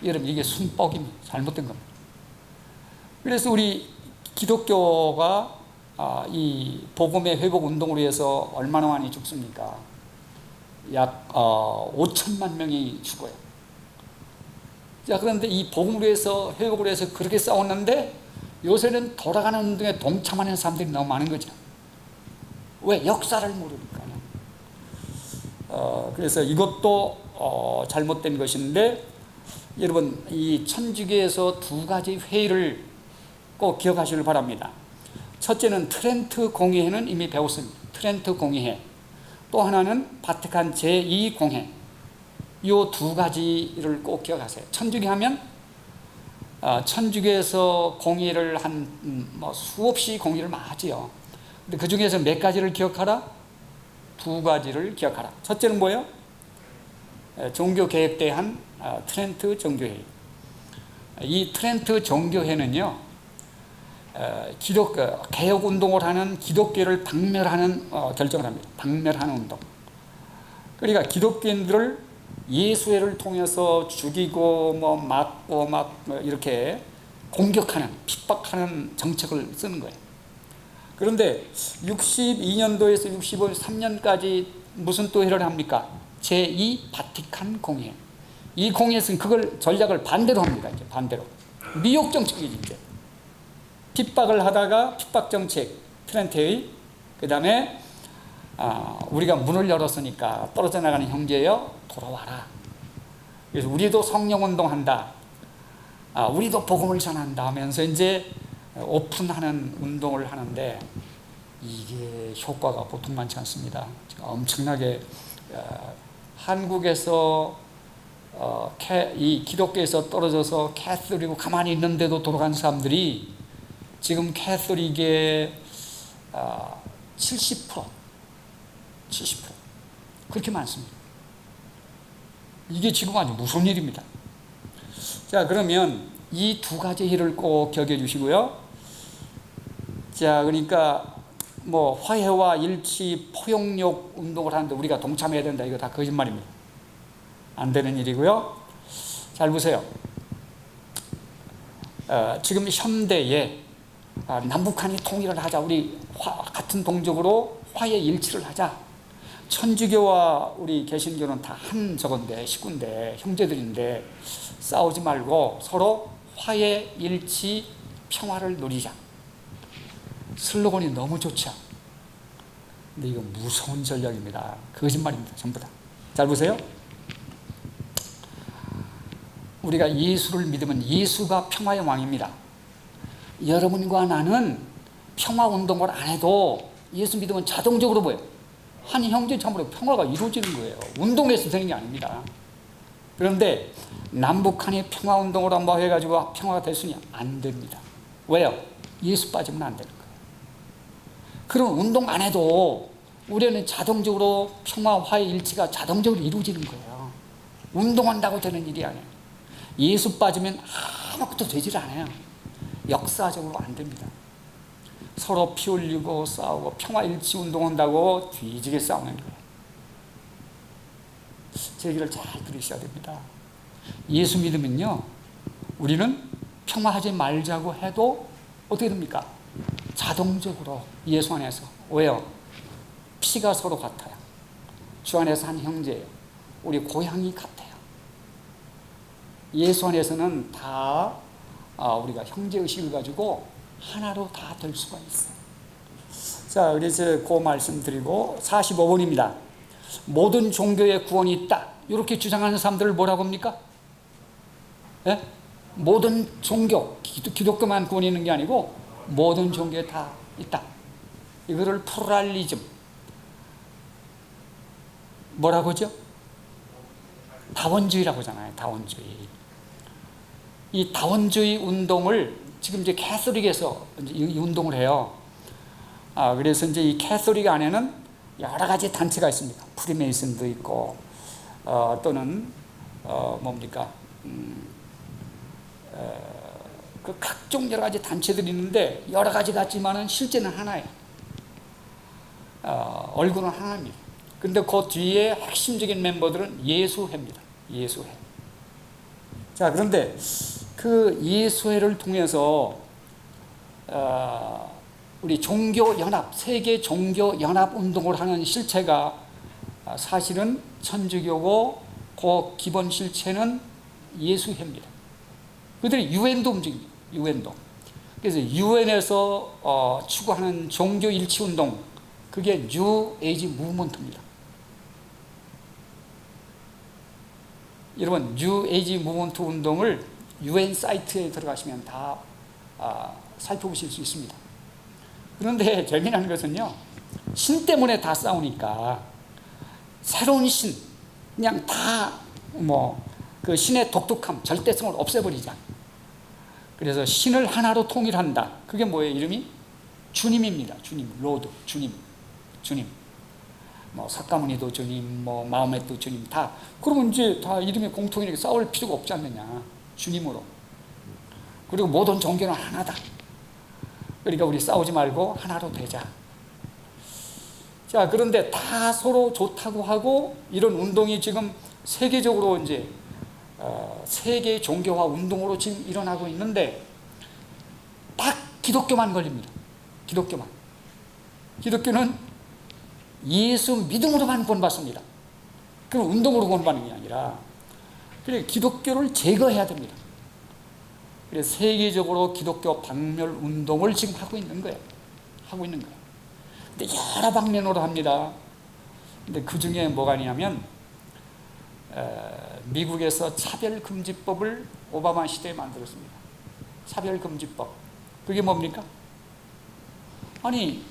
여러분, 이게 순뻑입니다. 잘못된 겁니다. 그래서 우리 기독교가 이 복음의 회복 운동을 위해서 얼마나 많이 죽습니까? 약 5천만 명이 죽어요. 자, 그런데 이 복음을 위해서, 회복을 위해서 그렇게 싸웠는데 요새는 돌아가는 운동에 동참하는 사람들이 너무 많은 거죠. 왜? 역사를 모르니까요. 그래서 이것도 잘못된 것인데, 여러분, 이 천주교에서 두 가지 회의를 꼭 기억하시길 바랍니다. 첫째는 트렌트 공의회는 이미 배웠습니다. 트렌트 공의회. 또 하나는 바티칸 제2공회. 이 두 가지를 꼭 기억하세요. 천주교 하면 천주교에서 공의를 수없이 공의를 많이 하지요. 근데 그 중에서 몇 가지를 기억하라? 두 가지를 기억하라. 첫째는 뭐예요? 종교개혁 때 한 트렌트 종교회의. 이 트렌트 종교회는요, 개혁운동을 하는 기독교를 박멸하는 결정을 합니다. 박멸하는 운동. 그러니까 기독교인들을 예수회를 통해서 죽이고 맞고 이렇게 공격하는, 핍박하는 정책을 쓰는 거예요. 그런데 62년도에서 63년까지 무슨 또 회를 합니까? 제2 바티칸 공회. 이 공회에서는 그걸 전략을 반대로 합니다. 이제 반대로. 미혹 정책이지 이제. 핍박을 하다가 핍박 정책, 트렌트의, 그 다음에 우리가 문을 열었으니까 떨어져 나가는 형제여 돌아와라. 그래서 우리도 성령운동한다. 우리도 복음을 전한다 하면서 이제 오픈하는 운동을 하는데, 이게 효과가 보통 많지 않습니다. 엄청나게 한국에서 이 기독교에서 떨어져서 캐톨릭으로 가만히 있는데도 돌아간 사람들이 지금 캐톨릭의 70% 그렇게 많습니다. 이게 지금 아주 무서운 일입니다. 자, 그러면 이 두 가지 일을 꼭 기억해 주시고요. 자, 그러니까 화해와 일치, 포용력 운동을 하는데 우리가 동참해야 된다, 이거 다 거짓말입니다. 안 되는 일이고요. 잘 보세요. 지금 현대에 남북한이 통일을 하자, 우리 같은 동족으로 화해 일치를 하자. 천주교와 우리 개신교는 다 한 저건데, 식구인데, 형제들인데 싸우지 말고 서로 화해 일치 평화를 누리자. 슬로건이 너무 좋죠. 근데 이거 무서운 전략입니다. 거짓말입니다. 전부 다. 잘 보세요. 우리가 예수를 믿으면 예수가 평화의 왕입니다. 여러분과 나는 평화운동을 안 해도 예수 믿으면 자동적으로 뭐예요? 한 형제 참으로 평화가 이루어지는 거예요. 운동에서 되는 게 아닙니다. 그런데 남북한이 평화운동을 한번 해가지고 평화가 됐으니 안 됩니다. 왜요? 예수 빠지면 안 되는 거예요. 그럼 운동 안 해도 우리는 자동적으로 평화, 화해, 일치가 자동적으로 이루어지는 거예요. 운동한다고 되는 일이 아니에요. 예수 빠지면 아무것도 되질 않아요. 역사적으로 안 됩니다. 서로 피 흘리고 싸우고 평화일치 운동한다고 뒤지게 싸우는 거예요. 제 얘기를 잘 들으셔야 됩니다. 예수 믿으면요, 우리는 평화하지 말자고 해도 어떻게 됩니까? 자동적으로 예수 안에서. 왜요? 피가 서로 같아요. 주 안에서 한 형제예요. 우리 고향이 같아요. 예수 안에서는 다 우리가 형제의식을 가지고 하나로 다 될 수가 있어요. 자, 그래서 그 말씀 드리고 45번입니다. 모든 종교에 구원이 있다. 이렇게 주장하는 사람들을 뭐라고 합니까? 예? 모든 종교, 기독교만 구원이 있는 게 아니고 모든 종교에 다 있다. 이거를 플루랄리즘, 뭐라고 하죠? 다원주의라고 하잖아요. 다원주의. 이 다원주의 운동을 지금 이제 캐서릭에서 이 운동을 해요. 그래서 이제 이 캐서릭 안에는 여러 가지 단체가 있습니다. 프리메이슨도 있고, 또는 뭡니까? 그 각종 여러 가지 단체들이 있는데 여러 가지 같지만은 실제는 하나예요. 얼굴은 하나입니다. 근데 그 뒤에 핵심적인 멤버들은 예수회입니다. 예수회. 자, 그런데 그 예수회를 통해서 우리 종교연합, 세계 종교연합 운동을 하는 실체가 사실은 천주교고 그 기본 실체는 예수회입니다. 그들이 유엔도 움직입니다. 유엔도. 그래서 유엔에서 추구하는 종교일치운동, 그게 뉴에이지 무브먼트입니다. 여러분, 뉴에이지 무브먼트 운동을 유엔 사이트에 들어가시면 다 살펴보실 수 있습니다. 그런데 재미난 것은요, 신 때문에 다 싸우니까 새로운 신, 그냥 다 그 신의 독특함, 절대성을 없애버리자. 그래서 신을 하나로 통일한다. 그게 뭐예요? 이름이 주님입니다. 주님, 로드, 주님. 사카모니도 주님, 마호메도 주님, 다. 그러면 이제 다 이름이 공통이니까 싸울 필요가 없지 않느냐. 주님으로. 그리고 모든 종교는 하나다. 그러니까 우리 싸우지 말고 하나로 되자. 자, 그런데 다 서로 좋다고 하고 이런 운동이 지금 세계적으로 이제 세계 종교화 운동으로 지금 일어나고 있는데 딱 기독교만 걸립니다. 기독교만. 기독교는 예수 믿음으로만 구원받습니다. 그럼 운동으로 구원받는 게 아니라 그래 기독교를 제거해야 됩니다. 그래서 세계적으로 기독교 박멸 운동을 지금 하고 있는 거예요. 하고 있는 거예요. 근데 여러 방면으로 합니다. 근데 그 중에 뭐가 있냐면 미국에서 차별금지법을 오바마 시대에 만들었습니다. 차별금지법. 그게 뭡니까? 아니,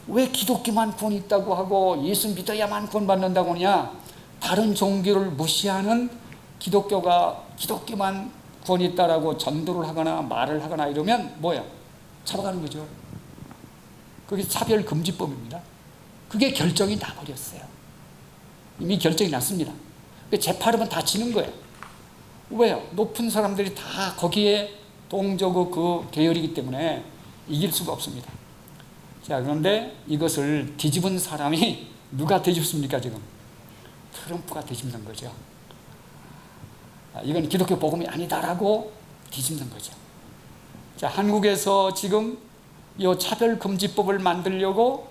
왜 기독교만 구원이 있다고 하고 예수 믿어야만 구원받는다고 하냐? 다른 종교를 무시하는 기독교만 구원이 있다라고 전도를 하거나 말을 하거나 이러면 뭐야? 잡아가는 거죠. 그게 차별금지법입니다. 그게 결정이 나버렸어요. 이미 결정이 났습니다. 재판하면 다 지는 거예요. 왜요? 높은 사람들이 다 거기에 동적고 그 계열이기 때문에 이길 수가 없습니다. 자, 그런데 이것을 뒤집은 사람이 누가 뒤집습니까, 지금? 트럼프가 뒤집는 거죠. 이건 기독교 복음이 아니다라고 뒤집는 거죠. 자, 한국에서 지금 이 차별금지법을 만들려고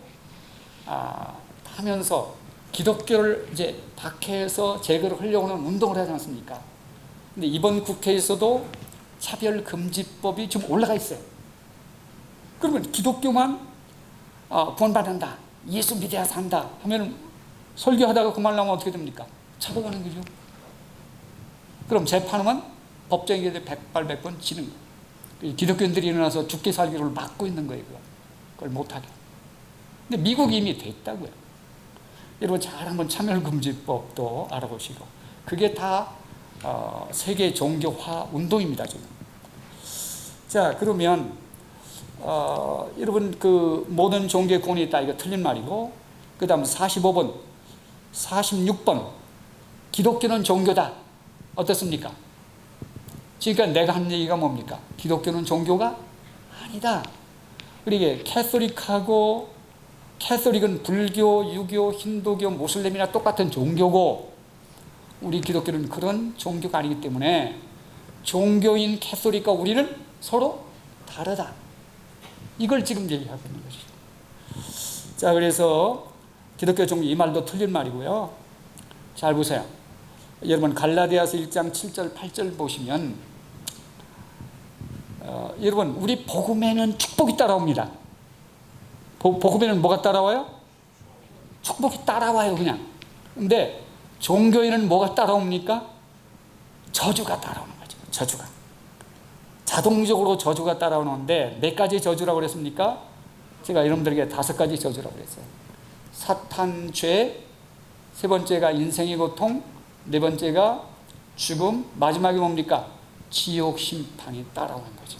하면서 기독교를 이제 박해해서 제거를 하려고 하는 운동을 하지 않습니까? 근데 이번 국회에서도 차별금지법이 지금 올라가 있어요. 그러면 기독교만 구원받는다, 예수 믿어야 산다 하면 설교하다가 그 말 나오면 어떻게 됩니까? 잡아가는 거죠. 그럼 재판하면 법정에 백발백번 지는 거예요. 기독교인들이 일어나서 죽기 살기를 막고 있는 거예요. 그걸 못하게. 근데 미국이 이미 됐다고요. 여러분 잘 한번 차별금지법도 알아보시고, 그게 다 세계 종교화 운동입니다, 지금. 자, 그러면 여러분 그 모든 종교의 구원이 있다, 이거 틀린 말이고, 그 다음 45번 46번 기독교는 종교다. 어떻습니까? 그러니까 내가 한 얘기가 뭡니까? 기독교는 종교가 아니다. 그러게 캐서릭은 불교, 유교, 힌두교, 모슬렘이나 똑같은 종교고 우리 기독교는 그런 종교가 아니기 때문에 종교인 캐서릭과 우리는 서로 다르다. 이걸 지금 얘기하고 있는 것이죠. 자, 그래서 기독교 종교 이 말도 틀린 말이고요. 잘 보세요. 여러분 갈라디아서 1장 7절 8절 보시면 여러분 우리 복음에는 축복이 따라옵니다. 복음에는 뭐가 따라와요? 축복이 따라와요 그냥. 근데 종교에는 뭐가 따라옵니까? 저주가 따라오는 거죠. 저주가. 자동적으로 저주가 따라오는데 몇 가지 저주라고 그랬습니까? 제가 여러분들에게 5가지 저주라고 그랬어요. 사탄, 죄, 세 번째가 인생의 고통, 네 번째가 죽음, 마지막이 뭡니까? 지옥 심판이 따라오는 거죠.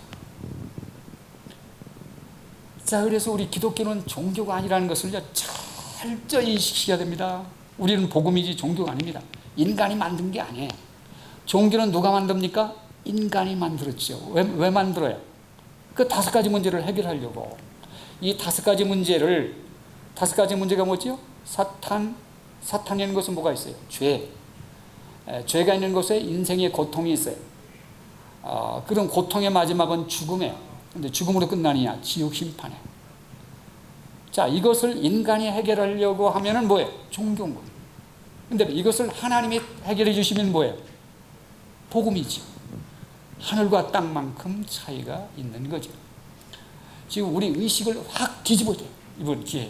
자, 그래서 우리 기독교는 종교가 아니라는 것을 철저히 인식해야 됩니다. 우리는 복음이지 종교가 아닙니다. 인간이 만든 게 아니에요. 종교는 누가 만듭니까? 인간이 만들었죠. 왜 만들어요? 그 5가지 문제를 해결하려고. 이 5가지 문제를, 5가지 문제가 뭐죠? 사탄이 있는 것은 뭐가 있어요? 죄. 죄가 있는 것에 인생의 고통이 있어요. 그런 고통의 마지막은 죽음이에요. 근데 죽음으로 끝나느냐? 지옥 심판이에요. 자, 이것을 인간이 해결하려고 하면은 뭐예요? 종교인 거예요. 근데 이것을 하나님이 해결해 주시면 뭐예요? 복음이지. 하늘과 땅만큼 차이가 있는 거죠. 지금 우리 의식을 확 뒤집어야 돼요. 이번 기회에.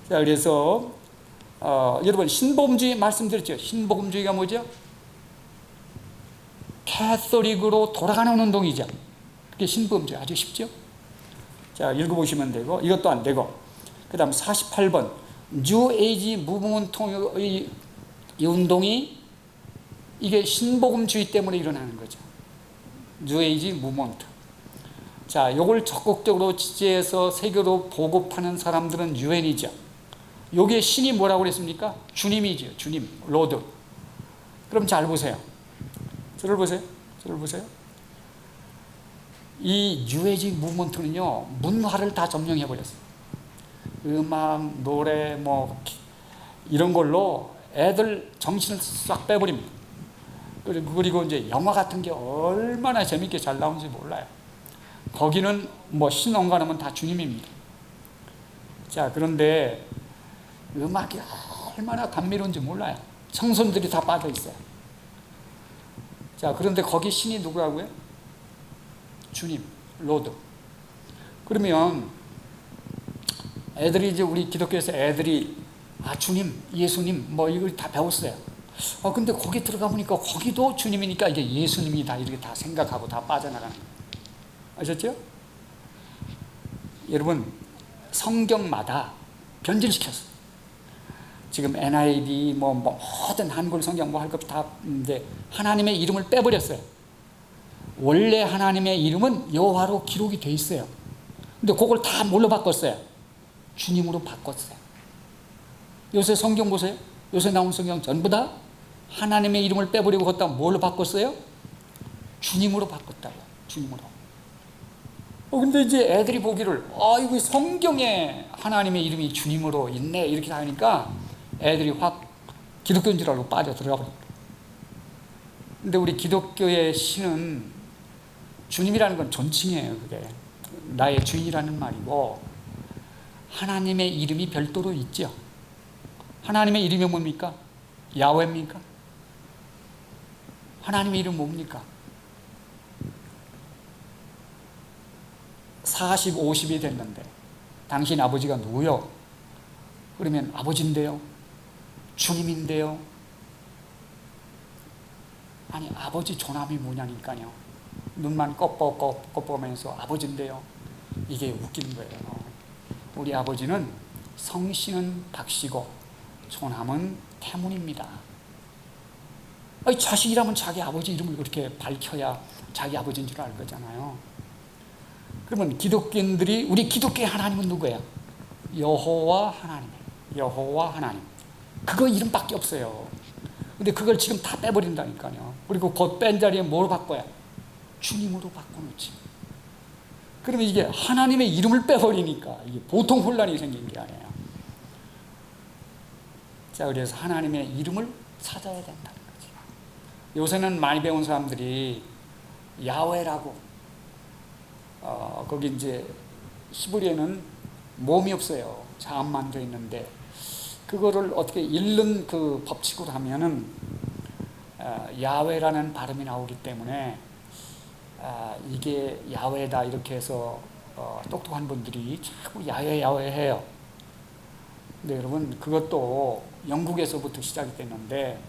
자, 그래서 여러분 신복음주의 말씀드렸죠. 신복음주의가 뭐죠? 캐서릭으로 돌아가는 운동이죠. 그게 신복음주의. 아주 쉽죠? 자, 읽어보시면 되고 이것도 안 되고 그 다음 48번 뉴 에이지 무브먼트의 이 운동이 이게 신복음주의 때문에 일어나는 거죠. 뉴 에이지 무브먼트. 자, 요걸 적극적으로 지지해서 세계로 보급하는 사람들은 유엔이죠. 요게 신이 뭐라고 그랬습니까? 주님이죠. 주님, 로드. 그럼 잘 보세요. 저를 보세요. 저를 보세요. 이 뉴에이지 무브먼트는요, 문화를 다 점령해버렸어요. 음악, 노래, 뭐 이런 걸로 애들 정신을 싹 빼버립니다. 그리고 이제 영화 같은 게 얼마나 재밌게 잘 나오는지 몰라요. 거기는 뭐 신언간하면 다 주님입니다. 자, 그런데 음악이 얼마나 감미로운지 몰라요. 청소년들이 다 빠져 있어요. 자, 그런데 거기 신이 누구라고요? 주님, 로드. 그러면 애들이 이제 우리 기독교에서 애들이 주님, 예수님 뭐 이걸 다 배웠어요. 근데 거기 들어가 보니까 거기도 주님이니까 이게 예수님이다 이렇게 다 생각하고 다 빠져나가는 거예요. 아셨죠? 여러분 성경마다 변질시켰어요. 지금 NIV 뭐 모든 한글 성경 뭐 할 것 다 있는데 하나님의 이름을 빼버렸어요. 원래 하나님의 이름은 여호와로 기록이 돼 있어요. 근데 그걸 다 뭘로 바꿨어요? 주님으로 바꿨어요. 요새 성경 보세요. 요새 나온 성경 전부 다 하나님의 이름을 빼버리고 걷다 뭘로 바꿨어요? 주님으로 바꿨다고요. 주님으로. 근데 이제 애들이 보기를 이거 성경에 하나님의 이름이 주님으로 있네 이렇게 하니까 애들이 확 기독교인 줄 알고 빠져 들어가 버립니다. 근데 우리 기독교의 신은 주님이라는 건 존칭이에요. 그게 나의 주인이라는 말이고 하나님의 이름이 별도로 있죠. 하나님의 이름이 뭡니까? 야훼입니까? 하나님의 이름 뭡니까? 40, 50이 됐는데 당신 아버지가 누구요? 그러면 아버지인데요? 주님인데요? 아니 아버지 조남이 뭐냐니까요. 눈만 껍벅하면서 아버지인데요. 이게 웃긴 거예요. 우리 아버지는 성씨는 박씨고 조남은 태문입니다. 자식이라면 자기 아버지 이름을 그렇게 밝혀야 자기 아버지인 줄 알 거잖아요. 그러면 기독교인들이 우리 기독교의 하나님은 누구예요? 여호와 하나님. 여호와 하나님. 그거 이름밖에 없어요. 근데 그걸 지금 다 빼버린다니까요. 그리고 그 뺀 자리에 뭘 바꿔요? 주님으로 바꿔놓지. 그러면 이게 하나님의 이름을 빼버리니까 이게 보통 혼란이 생긴 게 아니에요. 자, 그래서 하나님의 이름을 찾아야 된다는 거지. 요새는 많이 배운 사람들이 야훼라고 거기 이제 히브리에는 몸이 없어요. 자음만 되어 있는데 그거를 어떻게 읽는 그 법칙으로 하면은 야훼라는 발음이 나오기 때문에 이게 야훼다 이렇게 해서 똑똑한 분들이 자꾸 야훼 해요. 근데 여러분 그것도 영국에서부터 시작이 됐는데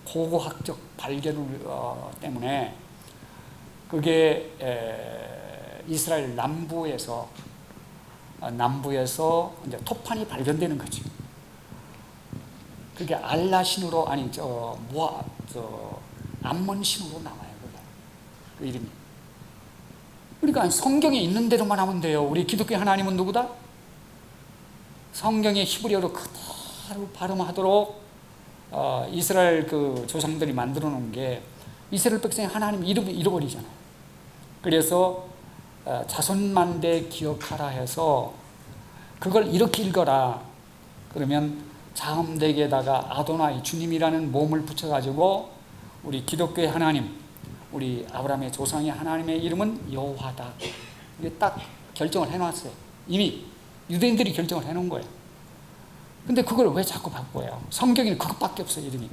고고학적 발견 때문에 그게 이스라엘 남부에서 이제 토판이 발견되는 거죠. 그게 알라신으로 아니 암몬신으로 나와요. 그게 그 이름이. 그러니까 성경에 있는 대로만 하면 돼요. 우리 기독교 하나님은 누구다? 성경의 히브리어로 그대로 발음하도록 이스라엘 그 조상들이 만들어 놓은 게 이스라엘 백성이 하나님 이름을 잃어버리잖아요. 그래서 자손만대 기억하라 해서 그걸 이렇게 읽어라. 그러면 자음대에다가 아도나이 주님이라는 몸을 붙여가지고 우리 기독교의 하나님, 우리 아브라함의 조상의 하나님의 이름은 여호와다. 이게 딱 결정을 해놨어요. 이미 유대인들이 결정을 해놓은 거예요. 근데 그걸 왜 자꾸 바꿔요? 성경에는 그것밖에 없어요. 이름이.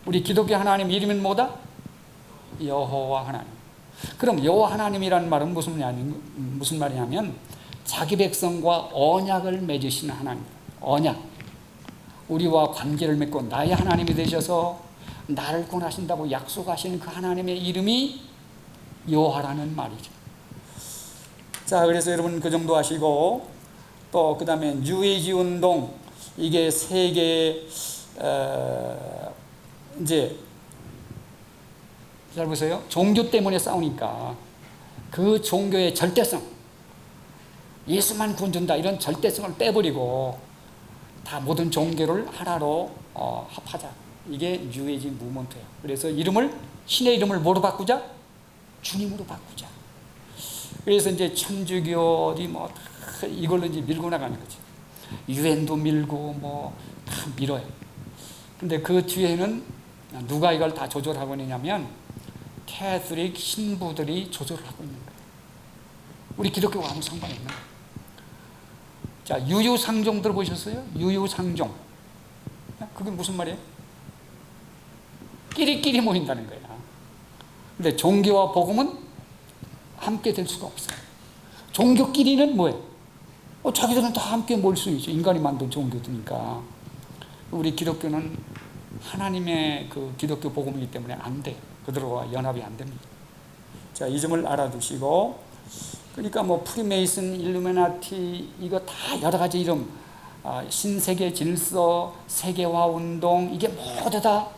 우리 기독교 하나님 이름은 뭐다? 여호와 하나님. 그럼 여호와 하나님이라는 말은 무슨 말이냐면 자기 백성과 언약을 맺으시는 하나님. 언약. 우리와 관계를 맺고 나의 하나님이 되셔서 나를 구원하신다고 약속하시는 그 하나님의 이름이 여호와라는 말이죠. 자, 그래서 여러분 그 정도 하시고 또 그 다음에 뉴에이지 운동 이게 세계 이제 잘 보세요. 종교 때문에 싸우니까 그 종교의 절대성, 예수만 구원준다 이런 절대성을 빼버리고 다 모든 종교를 하나로 합하자. 이게 뉴에이지 무브먼트예요. 그래서 신의 이름을 뭐로 바꾸자? 주님으로 바꾸자. 그래서 이제 천주교 이걸로 이제 밀고 나가는 거죠. 유엔도 밀고 다 밀어요. 근데 그 뒤에는 누가 이걸 다 조절하고 있냐면 캐톨릭 신부들이 조절을 하고 있는 거예요. 우리 기독교와 아무 상관이 없는 거예요. 자, 유유상종 들어보셨어요? 유유상종. 그게 무슨 말이에요? 끼리끼리 모인다는 거야. 근데 종교와 복음은 함께 될 수가 없어요. 종교끼리는 뭐예요? 자기들은 다 함께 모일 수 있죠. 인간이 만든 종교들이니까. 우리 기독교는 하나님의 그 기독교 복음이기 때문에 안 돼요. 그들과 연합이 안 됩니다. 자, 이 점을 알아두시고, 그러니까 프리메이슨, 일루미나티 이거 다 여러 가지 이름, 신세계 질서, 세계화 운동 이게 모두 다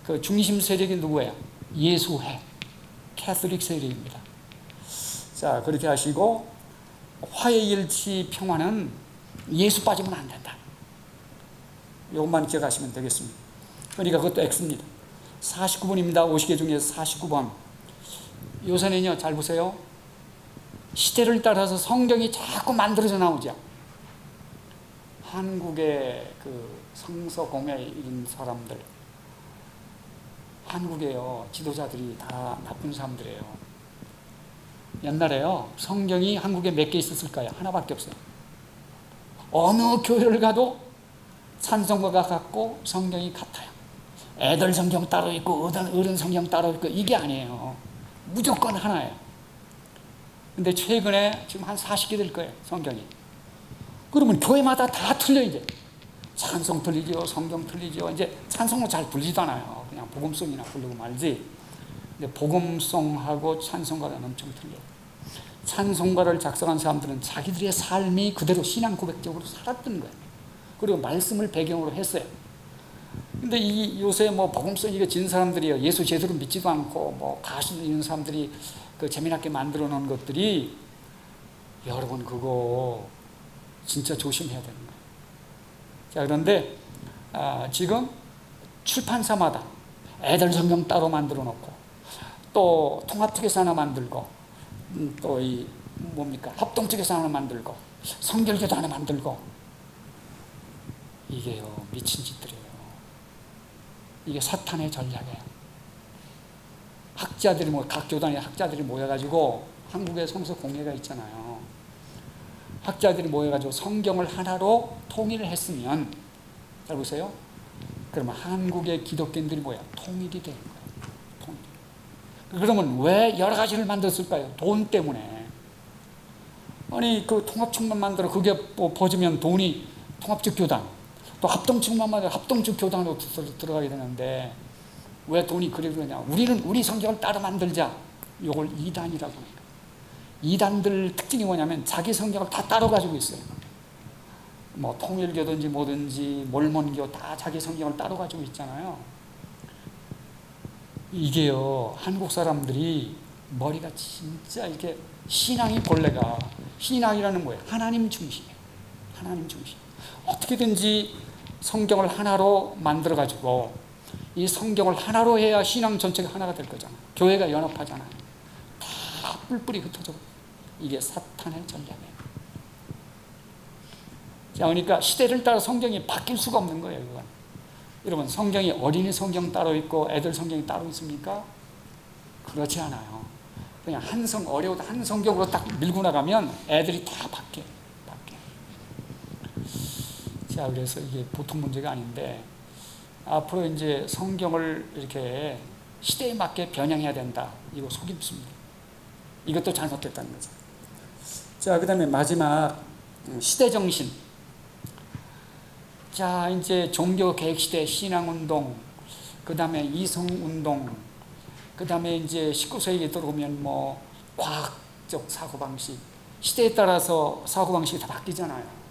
그 중심 세력이 누구예요? 예수회, 캐톨릭 세력입니다. 자, 그렇게 하시고 화해, 일치, 평화는 예수 빠지면 안 된다. 이것만 기억하시면 되겠습니다. 그러니까 그것도 X입니다. 49번입니다. 50개 중에서 49번. 요새는요, 잘 보세요. 시대를 따라서 성경이 자꾸 만들어져 나오죠. 한국의 그 성서 공회에 있는 사람들, 한국에요, 지도자들이 다 나쁜 사람들이에요. 옛날에요, 성경이 한국에 몇 개 있었을까요? 하나밖에 없어요. 어느 교회를 가도 찬송가가 같고 성경이 같아요. 애들 성경 따로 있고 어른 성경 따로 있고 이게 아니에요. 무조건 하나예요. 근데 최근에 지금 한 40개 될 거예요, 성경이. 그러면 교회마다 다 틀려, 이제. 찬송 틀리죠, 성경 틀리죠. 이제 찬송은 잘 불리도 않아요. 그냥 복음송이나 부르고 말지. 근데 복음송하고 찬송가는 엄청 틀려요. 찬송가를 작성한 사람들은 자기들의 삶이 그대로 신앙 고백적으로 살았던 거예요. 그리고 말씀을 배경으로 했어요. 근데 요새 복음송 이거 진 사람들이요, 예수 제대로 믿지도 않고 가수 이런 사람들이 그 재미나게 만들어 놓은 것들이, 여러분 그거 진짜 조심해야 되는 거예요. 자, 그런데 지금 출판사마다 애들 성경 따로 만들어 놓고 또 통합특에서 하나 만들고 또 합동특에서 하나 만들고 성결교도 하나 만들고, 이게요 미친 짓들이에요. 이게 사탄의 전략이에요. 학자들이 각 교단의 학자들이 모여가지고 한국에 성서 공회가 있잖아요. 학자들이 모여가지고 성경을 하나로 통일을 했으면, 잘 보세요. 그러면 한국의 기독교인들이 뭐야? 통일이 되는 거예요. 통일. 그러면 왜 여러 가지를 만들었을까요? 돈 때문에. 아니 그 통합청만 만들어 그게 뭐 퍼지면 돈이 통합적 교단, 또 합동청만 만들어 합동적 교단으로 들어가게 되는데 왜 돈이 그리 그러냐? 우리는 우리 성경을 따로 만들자. 이걸 이단이라고 해요. 이단들 특징이 뭐냐면 자기 성경을 다 따로 가지고 있어요. 뭐 통일교든지 뭐든지 몰몬교 다 자기 성경을 따로 가지고 있잖아요. 이게요, 한국 사람들이 머리가 진짜 이렇게 신앙이 본래가, 신앙이라는 거예요. 하나님 중심이에요. 하나님 중심. 어떻게든지 성경을 하나로 만들어 가지고 이 성경을 하나로 해야 신앙 전체가 하나가 될 거잖아요. 교회가 연합하잖아요. 다 뿔뿔이 흩어져. 이게 사탄의 전략이에요. 자, 그러니까 시대를 따라 성경이 바뀔 수가 없는 거예요. 그건. 여러분, 성경이 어린이 성경 따로 있고 애들 성경이 따로 있습니까? 그렇지 않아요. 그냥 어려워도 한 성경으로 딱 밀고 나가면 애들이 다 바뀌어요. 자, 그래서 이게 보통 문제가 아닌데, 앞으로 이제 성경을 이렇게 시대에 맞게 변형해야 된다. 이거 속임수입니다. 이것도 잘못됐다는 거죠. 자, 그 다음에 마지막, 시대정신. 자, 이제 종교개혁시대, 신앙운동, 그 다음에 이성운동, 그 다음에 이제 19세기에 들어오면 뭐, 과학적 사고방식. 시대에 따라서 사고방식이 다 바뀌잖아요.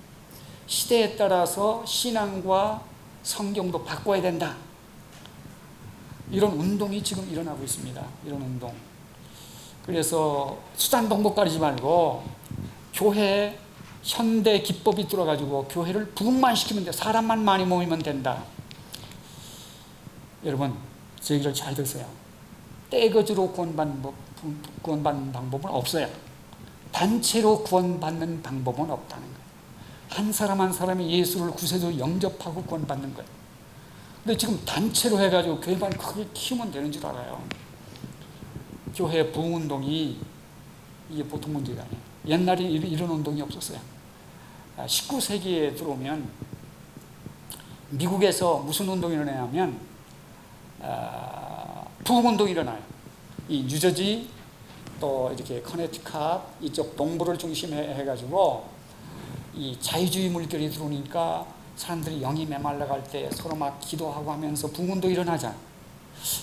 시대에 따라서 신앙과 성경도 바꿔야 된다. 이런 운동이 지금 일어나고 있습니다. 이런 운동. 그래서 수단 방법 가리지 말고 교회에 현대 기법이 들어가지고 교회를 부흥만 시키면 돼. 사람만 많이 모이면 된다. 여러분, 제 얘기를 잘 들으세요. 떼거지로 구원받는 방법은 없어요. 단체로 구원받는 방법은 없다는 거예요. 한 사람 한 사람이 예수를 구세주로 영접하고 구원받는 거예요. 근데 지금 단체로 해가지고 교회만 크게 키우면 되는 줄 알아요. 교회 부흥운동이 이게 보통 문제가 아니에요. 옛날에 이런 운동이 없었어요. 19세기에 들어오면 미국에서 무슨 운동이 일어나냐면 부흥운동이 일어나요. 이 뉴저지 또 이렇게 커네티컷 이쪽 동부를 중심에 해가지고 이 자유주의 물결이 들어오니까 사람들이 영이 메말라갈 때 서로 막 기도하고 하면서 부흥운동이 일어나잖아요.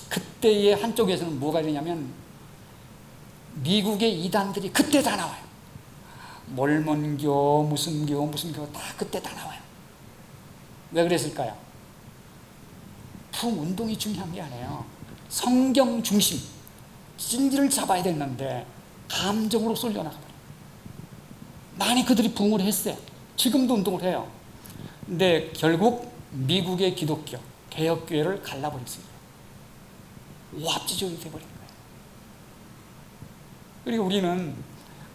그때의 한쪽에서는 뭐가 되냐면 미국의 이단들이 그때 다 나와요. 몰몬교 무슨 교 다 그때 다 나와요. 왜 그랬을까요? 부흥운동이 중요한 게 아니에요. 성경 중심 진리를 잡아야 됐는데 감정으로 쏠려나가 버려요. 많이 그들이 부흥을 했어요. 지금도 운동을 해요. 근데 결국 미국의 기독교 개혁교회를 갈라버렸습니다. 오합지졸이 돼버린 거예요. 그리고 우리는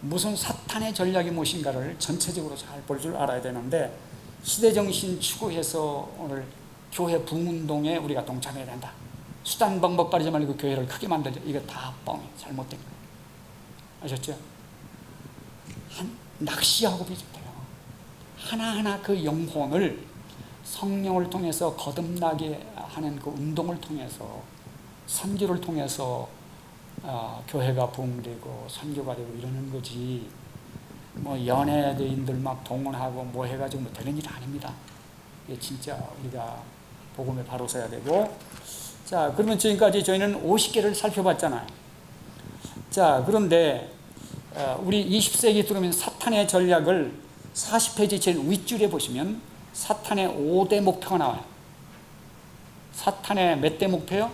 무슨 사탄의 전략이 무엇인가를 전체적으로 잘 볼 줄 알아야 되는데, 시대정신 추구해서 오늘 교회 부흥운동에 우리가 동참해야 된다. 수단 방법 가리지 말고 교회를 크게 만들자. 이거 다 뻥이에요. 잘못된 거예요. 아셨죠? 낚시하고 비슷해요. 하나하나 그 영혼을 성령을 통해서 거듭나게 하는 그 운동을 통해서, 선교를 통해서 교회가 부흥되고 선교가 되고 이러는 거지, 뭐 연예대인들 막 동원하고 뭐 해가지고 뭐 되는 일 아닙니다. 이게 진짜 우리가 복음에 바로 서야 되고. 자, 그러면 지금까지 저희는 50개를 살펴봤잖아요. 자, 그런데 우리 20세기 들어오면 사탄의 전략을 40페이지 제일 윗줄에 보시면 사탄의 5대 목표가 나와요. 사탄의 몇 대 목표요?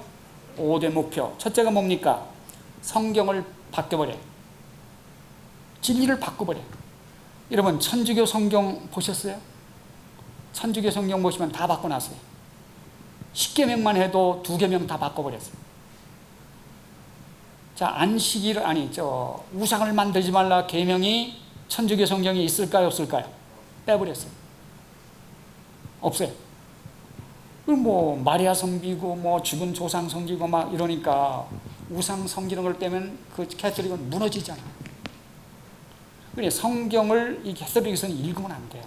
5대 목표. 첫째가 뭡니까? 성경을 바꿔버려요. 진리를 바꿔버려요. 여러분, 천주교 성경 보셨어요? 천주교 성경 보시면 다 바꿔놨어요. 10계명만 해도 2계명 다 바꿔버렸어요. 자, 안식일을, 우상을 만들지 말라 계명이 천주교 성경에 있을까요, 없을까요? 빼버렸어요. 없어요. 그럼 뭐 마리아 섬기고 뭐 죽은 조상 섬기고 막 이러니까 우상 섬기는 걸 빼면 그 캐톨릭은 무너지잖아요. 그러니 성경을 이 캐톨릭에서는 읽으면 안 돼요.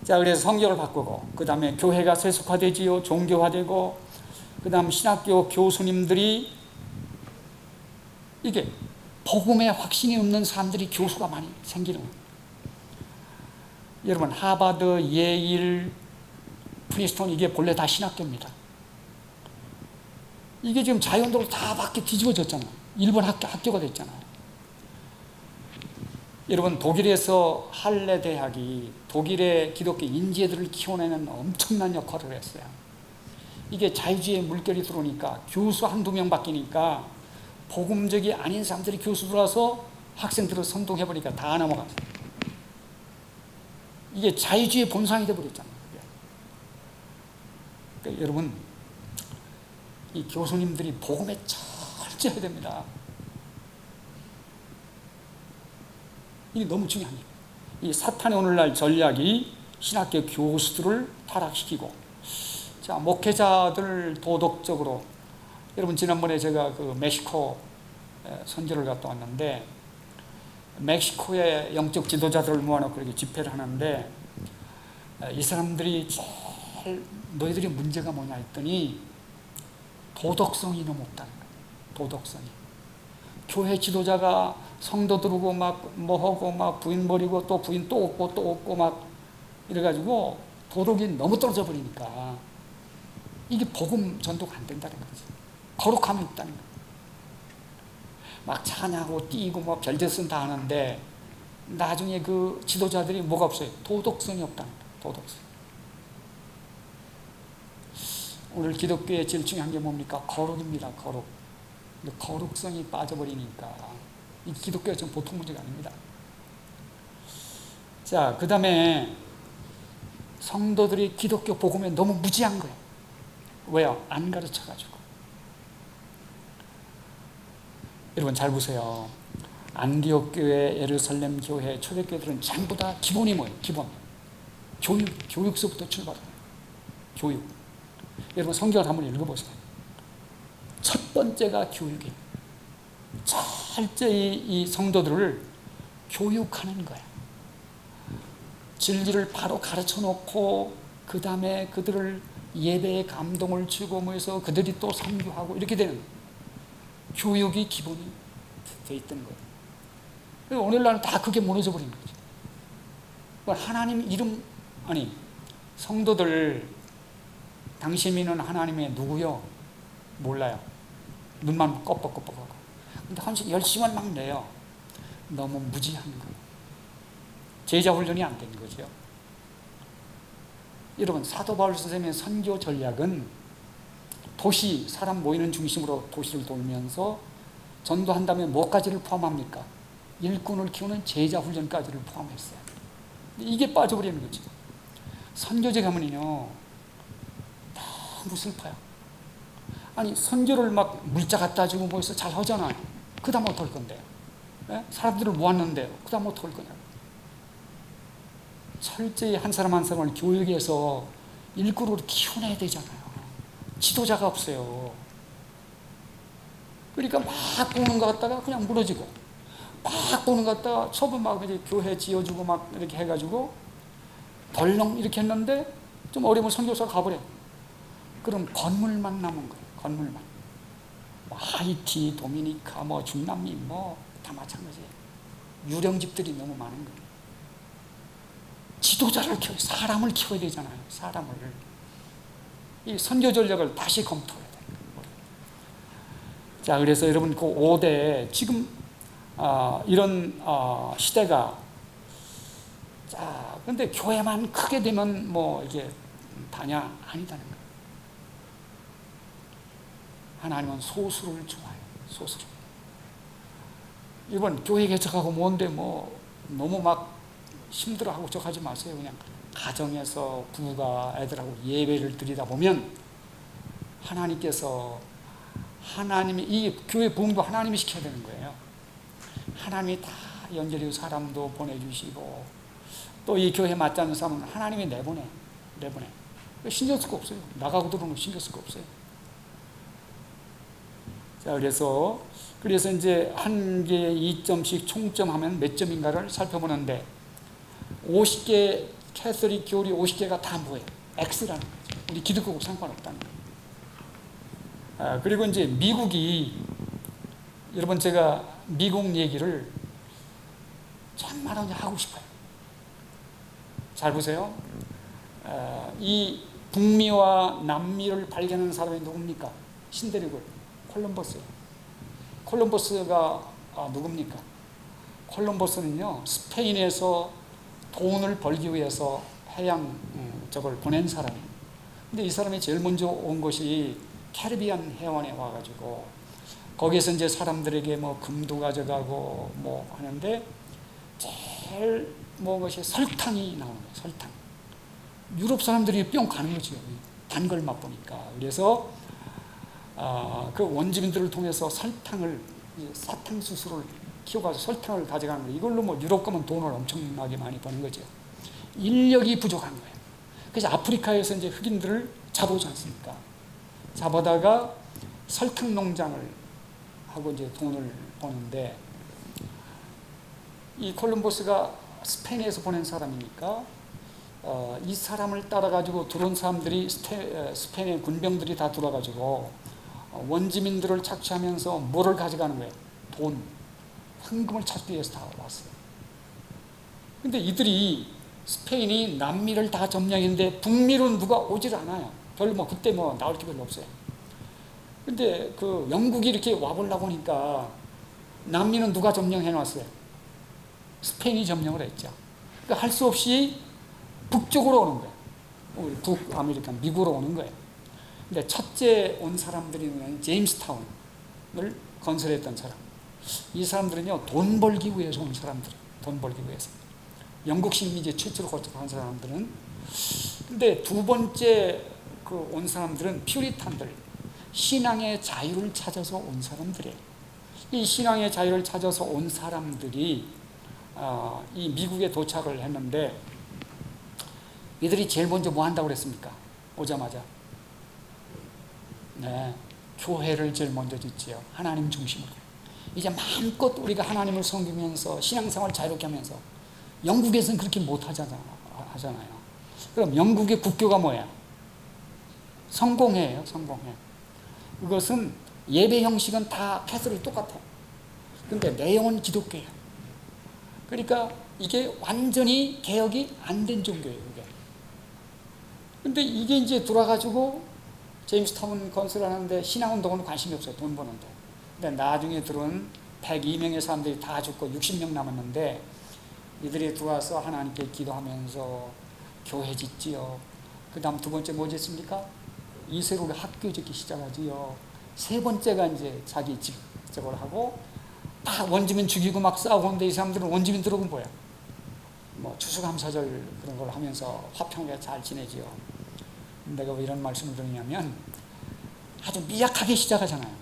자, 그래서 성경을 바꾸고, 그 다음에 교회가 세속화되지요. 종교화되고, 그 다음 신학교 교수님들이 이게 복음에 확신이 없는 사람들이 교수가 많이 생기는 거예요. 여러분, 하버드, 예일, 프린스턴, 이게 본래 다 신학교입니다. 이게 지금 자연적으로 다 밖에 뒤집어졌잖아요. 일본 학교가 됐잖아요. 여러분, 독일에서 할레 대학이 독일의 기독교 인재들을 키워내는 엄청난 역할을 했어요. 이게 자유주의 물결이 들어오니까 교수 한두 명 바뀌니까 복음적이 아닌 사람들이 교수 들어와서 학생들을 선동해버리니까 다 넘어갔어요. 이게 자유주의 본상이 되어버렸잖아요. 그러니까 여러분, 이 교수님들이 복음에 철저해야 됩니다. 이게 너무 중요한 일이에요. 이 사탄의 오늘날 전략이 신학교 교수들을 타락시키고, 자, 목회자들 도덕적으로, 여러분 지난번에 제가 그 멕시코 선교를 갔다 왔는데, 멕시코의 영적 지도자들을 모아놓고 이렇게 집회를 하는데, 이 사람들이 제일 너희들이 문제가 뭐냐 했더니 도덕성이 너무 없다는 거예요. 도덕성이. 교회 지도자가 성도 들어오고 막 뭐하고 막 부인 버리고 또 부인 또 없고 막 이래가지고 도덕이 너무 떨어져 버리니까 이게 복음 전도가 안 된다는 거지. 거룩함이 있다는 거예요. 막 찬양하고 뛰고 뭐 별짓은 다 하는데 나중에 그 지도자들이 뭐가 없어요? 도덕성이 없다는 거예요. 도덕성. 오늘 기독교의 제일 중요한 게 뭡니까? 거룩입니다. 거룩. 근데 거룩성이 빠져버리니까 이 기독교가 좀 보통 문제가 아닙니다. 자, 그 다음에 성도들이 기독교 복음에 너무 무지한 거예요. 왜요? 안 가르쳐가지고. 여러분 잘 보세요. 안디옥 교회, 예루살렘 교회, 초대교회들은 전부 다 기본이 뭐예요? 기본. 교육서부터 출발해요. 교육. 여러분 성경을 한번 읽어보세요. 첫 번째가 교육이에요. 철저히 이 성도들을 교육하는 거예요. 진리를 바로 가르쳐 놓고 그 다음에 그들을 예배에 감동을 주고 뭐 해서 그들이 또 선교하고 이렇게 되는 교육이 기본이 돼 있던 거예요. 오늘날은 다 그게 무너져 버린 거죠. 하나님 이름, 아니 성도들 당신 믿는 하나님의 누구요? 몰라요. 눈만 껌뻑껌뻑하고. 근데 한식 열심을 막 내요. 너무 무지한 거예요. 제자 훈련이 안 되는 거죠. 여러분 사도 바울 선생님의 선교 전략은 도시, 사람 모이는 중심으로 도시를 돌면서 전도한 다음에 뭐까지를 포함합니까? 일꾼을 키우는 제자 훈련까지를 포함했어요. 이게 빠져버리는 거죠. 선교제 가면요 너무 슬퍼요. 아니 선교를 막 물자 갖다 주고 뭐 해서 잘 하잖아요. 그 다음 어떡할 건데요? 예? 사람들을 모았는데 그 다음 어떡할 거냐고. 철저히 한 사람 한 사람을 교육해서 일꾼으로 키워내야 되잖아요. 지도자가 없어요. 그러니까 막 보는 것 같다가 그냥 무너지고, 막 보는 것 같다가 처분 막 이제 교회 지어주고 막 이렇게 해가지고 덜렁 이렇게 했는데 좀 어려운 선교사가 가버려. 그럼 건물만 남은 거예요. 건물만. 뭐 하이티, 도미니카, 뭐 중남미 뭐 다 마찬가지예요. 유령집들이 너무 많은 거예요. 지도자를 키워, 사람을 키워야 되잖아요. 사람을. 이 선교 전략을 다시 검토해야 돼요. 자, 그래서 여러분 그 5대 지금 이런 시대가, 자, 근데 교회만 크게 되면 뭐 이게 다냐? 아니다는 거예요. 하나님은 소수를 좋아해요. 소수를. 이번 교회 개척하고 뭔데 뭐 너무 막 힘들어하고 저 하지 마세요. 그냥 가정에서 부부가 애들하고 예배를 드리다 보면 하나님께서, 하나님이 이 교회 부흥도 하나님이 시켜야 되는 거예요. 하나님이 다 연결해 사람도 보내주시고 또 이 교회 맞지 않는 사람은 하나님이 내보내. 신경 쓸 거 없어요. 나가고 들어오는 거 신경 쓸 거 없어요. 자, 그래서 이제 한 개에 2점씩 총점하면 몇 점인가를 살펴보는데 50개 캐서릭 교리 50개가 다 뭐예요? X라는 거죠. 우리 기독교하고 상관없다는 거예요. 그리고 이제 미국이, 여러분 제가 미국 얘기를 정말 하고 싶어요. 잘 보세요. 이 북미와 남미를 발견한 사람이 누굽니까? 신대륙을 콜럼버스예요. 콜럼버스가 누굽니까? 콜럼버스는요, 스페인에서 돈을 벌기 위해서 해양 저걸 보낸 사람이에요. 근데 이 사람이 제일 먼저 온 것이 캐리비안 해안에 와가지고 거기에서 이제 사람들에게 뭐 금도 가져가고 뭐 하는데 제일 뭐 것이 설탕이 나오는 거예요. 설탕. 유럽 사람들이 뿅 가는 거죠. 단 걸 맛보니까. 그래서 그 원주민들을 통해서 설탕을, 사탕수수를 키워가지고 설탕을 가져가는 거예요. 이걸로 뭐 유럽 가면 돈을 엄청나게 많이 버는 거죠. 인력이 부족한 거예요. 그래서 아프리카에서 이제 흑인들을 잡아오지 않습니까? 잡아다가 설탕 농장을 하고 이제 돈을 버는데, 이 콜럼버스가 스페인에서 보낸 사람이니까 이 사람을 따라가지고 들어온 사람들이 스페인의 군병들이 다 들어와가지고 원주민들을 착취하면서 뭐를 가져가는 거예요? 돈, 황금을 찾기 위해서 다 왔어요. 근데 이들이 스페인이 남미를 다 점령했는데 북미로 누가 오질 않아요. 별로 뭐 그때 뭐 나올 게 별로 없어요. 근데 그 영국이 이렇게 와보려고 하니까 남미는 누가 점령해 놨어요? 스페인이 점령을 했죠. 그러니까 할 수 없이 북쪽으로 오는 거예요. 우리 북아메리카, 미국으로 오는 거예요. 근데 첫째 온 사람들이 제임스타운을 건설했던 사람. 이 사람들은요, 돈 벌기 위해서 온 사람들. 돈 벌기 위해서. 영국 식민지 최초로 건축한 사람들은. 근데 두 번째 온 사람들은 퓨리탄들. 신앙의 자유를 찾아서 온 사람들이에요. 이 신앙의 자유를 찾아서 온 사람들이 이 미국에 도착을 했는데, 이들이 제일 먼저 뭐 한다고 그랬습니까? 오자마자. 네, 교회를 제일 먼저 짓지요. 하나님 중심으로. 이제 마음껏 우리가 하나님을 섬기면서 신앙생활 자유롭게 하면서, 영국에서는 그렇게 못 하잖아요. 그럼 영국의 국교가 뭐야? 성공회예요, 성공회. 이것은 예배 형식은 다 캐서릭 똑같아요. 근데 내용은 기독교예요. 그러니까 이게 완전히 개혁이 안 된 종교예요, 이게. 근데 이게 이제 돌아가지고 제임스타운 건설하는데 신앙운동은 관심이 없어요, 돈 버는데. 근데 나중에 들어온 102명의 사람들이 다 죽고 60명 남았는데, 이들이 들어와서 하나님께 기도하면서 교회 짓지요. 그 다음 두 번째 뭐 짓습니까? 이세로를 학교 짓기 시작하지요. 세 번째가 이제 자기 집 저걸 하고, 다 원주민 죽이고 막 싸우고 하는데, 이 사람들은 원주민 들어오면 뭐야? 뭐 추수감사절 그런 걸 하면서 화평하게 잘 지내지요. 내가 왜 이런 말씀을 드리냐면, 아주 미약하게 시작하잖아요,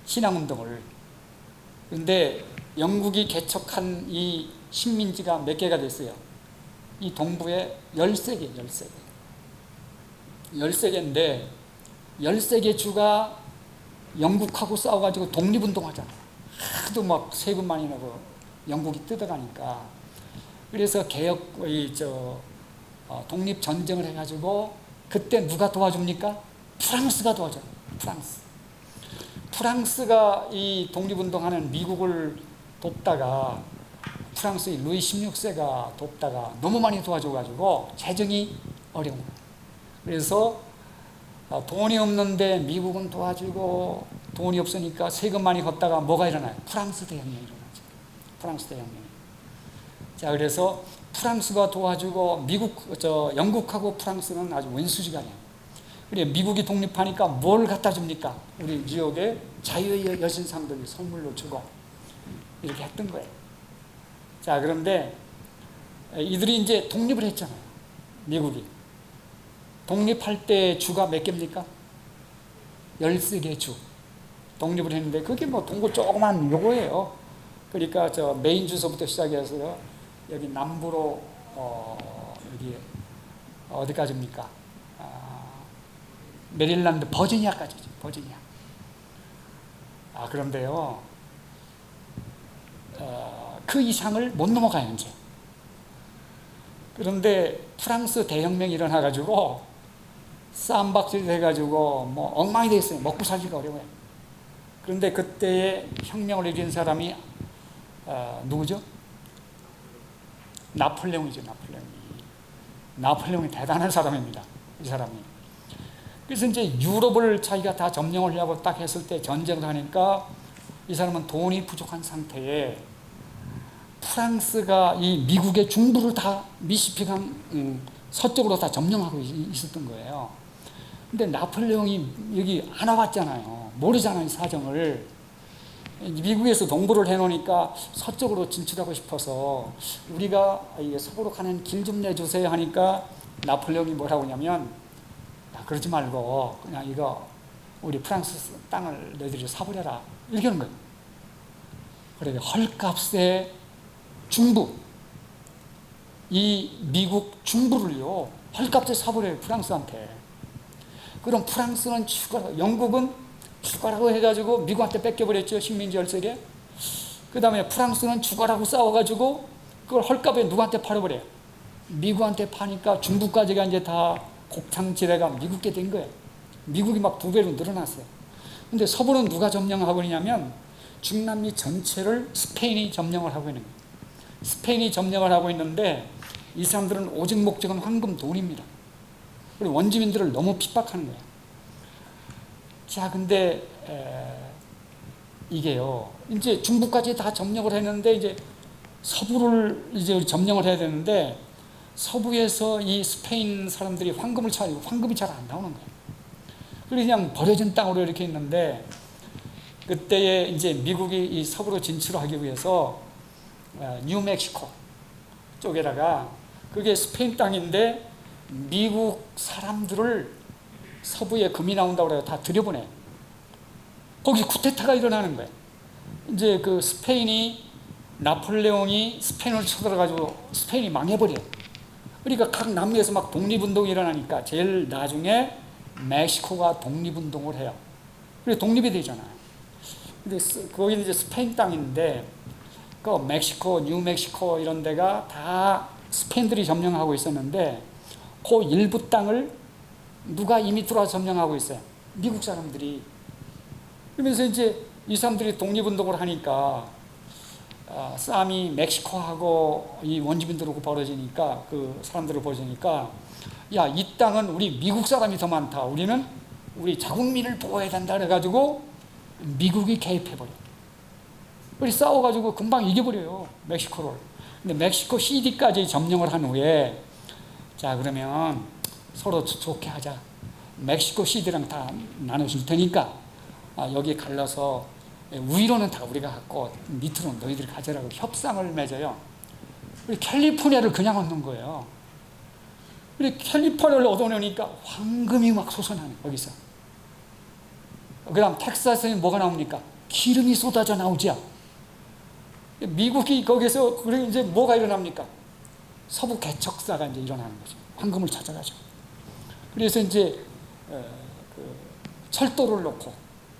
신앙운동을. 근데 영국이 개척한 이 식민지가 몇 개가 됐어요? 이 동부에 13개, 13개인데 13개 주가 영국하고 싸워가지고 독립운동하잖아요. 하도 막 세금 많이 내고 영국이 뜯어가니까. 그래서 독립전쟁을 해가지고, 그때 누가 도와줍니까? 프랑스가 도와줘요. 프랑스가 이 독립운동하는 미국을 돕다가, 프랑스의 루이 16세가 돕다가 너무 많이 도와줘가지고 재정이 어려운 거예요. 그래서 돈이 없는데 미국은 도와주고, 돈이 없으니까 세금 많이 걷다가 뭐가 일어나요? 프랑스 대혁명이 일어나죠. 프랑스 대혁명. 자, 그래서 프랑스가 도와주고, 영국하고 프랑스는 아주 원수지간이에요. 그래, 미국이 독립하니까 뭘 갖다 줍니까? 우리 뉴욕에 자유의 여신상들 선물로 주고 이렇게 했던 거예요. 자, 그런데 이들이 이제 독립을 했잖아요, 미국이. 독립할 때 주가 몇 개입니까? 13개 주. 독립을 했는데, 그게 뭐 동굴 조그만 요거예요. 그러니까 메인 주소부터 시작해서 여기 남부로 여기 어디까지입니까? 메릴랜드 버지니아까지죠. 버지니아. 그런데요, 그 이상을 못 넘어가요, 이제. 그런데 프랑스 대혁명이 일어나가지고 쌈박질이 돼가지고 뭐 엉망이 돼 있어요. 먹고 살기가 어려워요. 그런데 그때의 혁명을 이긴 사람이 누구죠? 나폴레옹이죠. 나폴레옹이 대단한 사람입니다. 이 사람이. 그래서 이제 유럽을 자기가 다 점령을 하려고 딱 했을 때 전쟁을 하니까 이 사람은 돈이 부족한 상태에 프랑스가 이 미국의 중부를 다 미시피강 서쪽으로 다 점령하고 있었던 거예요. 근데 나폴레옹이 여기 안 와봤잖아요. 모르잖아요, 이 사정을. 미국에서 동부를 해놓으니까 서쪽으로 진출하고 싶어서 우리가 서부로 가는 길 좀 내주세요 하니까 나폴레옹이 뭐라고 하냐면, 그러지 말고 그냥 이거 우리 프랑스 땅을 너희들이 사버려라, 이렇게 하는 거예요. 그래, 헐값에 중부, 이 미국 중부를요 헐값에 사버려요, 프랑스한테. 그럼 프랑스는 죽어라, 영국은 죽어라고 해가지고 미국한테 뺏겨버렸죠, 식민지 열세에. 그 다음에 프랑스는 죽어라고 싸워가지고 그걸 헐값에 누구한테 팔아버려요? 미국한테 파니까 중부까지가 이제 다 곡창지대가 미국게 된 거예요. 미국이 막 2배로 늘어났어요. 근데 서부는 누가 점령하고 있냐면 중남미 전체를 스페인이 점령을 하고 있는 거예요. 스페인이 점령을 하고 있는데 이 사람들은 오직 목적은 황금, 돈입니다. 그리고 원주민들을 너무 핍박하는 거예요. 자, 근데 이게요, 이제 중부까지 다 점령을 했는데 이제 서부를 이제 점령을 해야 되는데 서부에서 이 스페인 사람들이 황금을 찾고 황금이 잘 안 나오는 거예요. 그래서 그냥 버려진 땅으로 이렇게 있는데 그때에 이제 미국이 이 서부로 진출하기 위해서 뉴멕시코 쪽에다가, 그게 스페인 땅인데 미국 사람들을 서부에 금이 나온다고 해서 다 들여보내요. 거기 쿠데타가 일어나는 거예요. 이제 그 스페인이, 나폴레옹이 스페인을 쳐들어가지고 스페인이 망해버려요. 그러니까 각 남미에서 막 독립운동이 일어나니까 제일 나중에 멕시코가 독립운동을 해요. 그래서 독립이 되잖아요. 근데 거기는 이제 스페인 땅인데 그 멕시코, 뉴멕시코 이런 데가 다 스페인들이 점령하고 있었는데 그 일부 땅을 누가 이미 들어와서 점령하고 있어요? 미국 사람들이. 그러면서 이제 이 사람들이 독립운동을 하니까 싸움이 멕시코하고 이 원주민들하고 벌어지니까, 그 사람들을 벌어지니까, 야, 이 땅은 우리 미국 사람이 더 많다, 우리는 우리 자국민을 보호해야 된다 그래가지고 미국이 개입해버려. 우리 싸워가지고 금방 이겨버려요, 멕시코를. 근데 멕시코 시티까지 점령을 한 후에, 자, 그러면 서로 좋게 하자. 멕시코 시티랑 다 나눠줄 테니까 여기 갈라서 위로는 다 우리가 갖고 밑으로는 너희들이 가져라고 협상을 맺어요. 우리 캘리포니아를 그냥 얻는 거예요. 우리 캘리포니아를 얻어내니까 황금이 막 솟아나네, 거기서. 그 다음 텍사스에 뭐가 나옵니까? 기름이 쏟아져 나오죠. 미국이 거기서, 그리고 이제 뭐가 일어납니까? 서부 개척사가 이제 일어나는 거죠. 황금을 찾아가죠. 그래서 이제 그 철도를 놓고,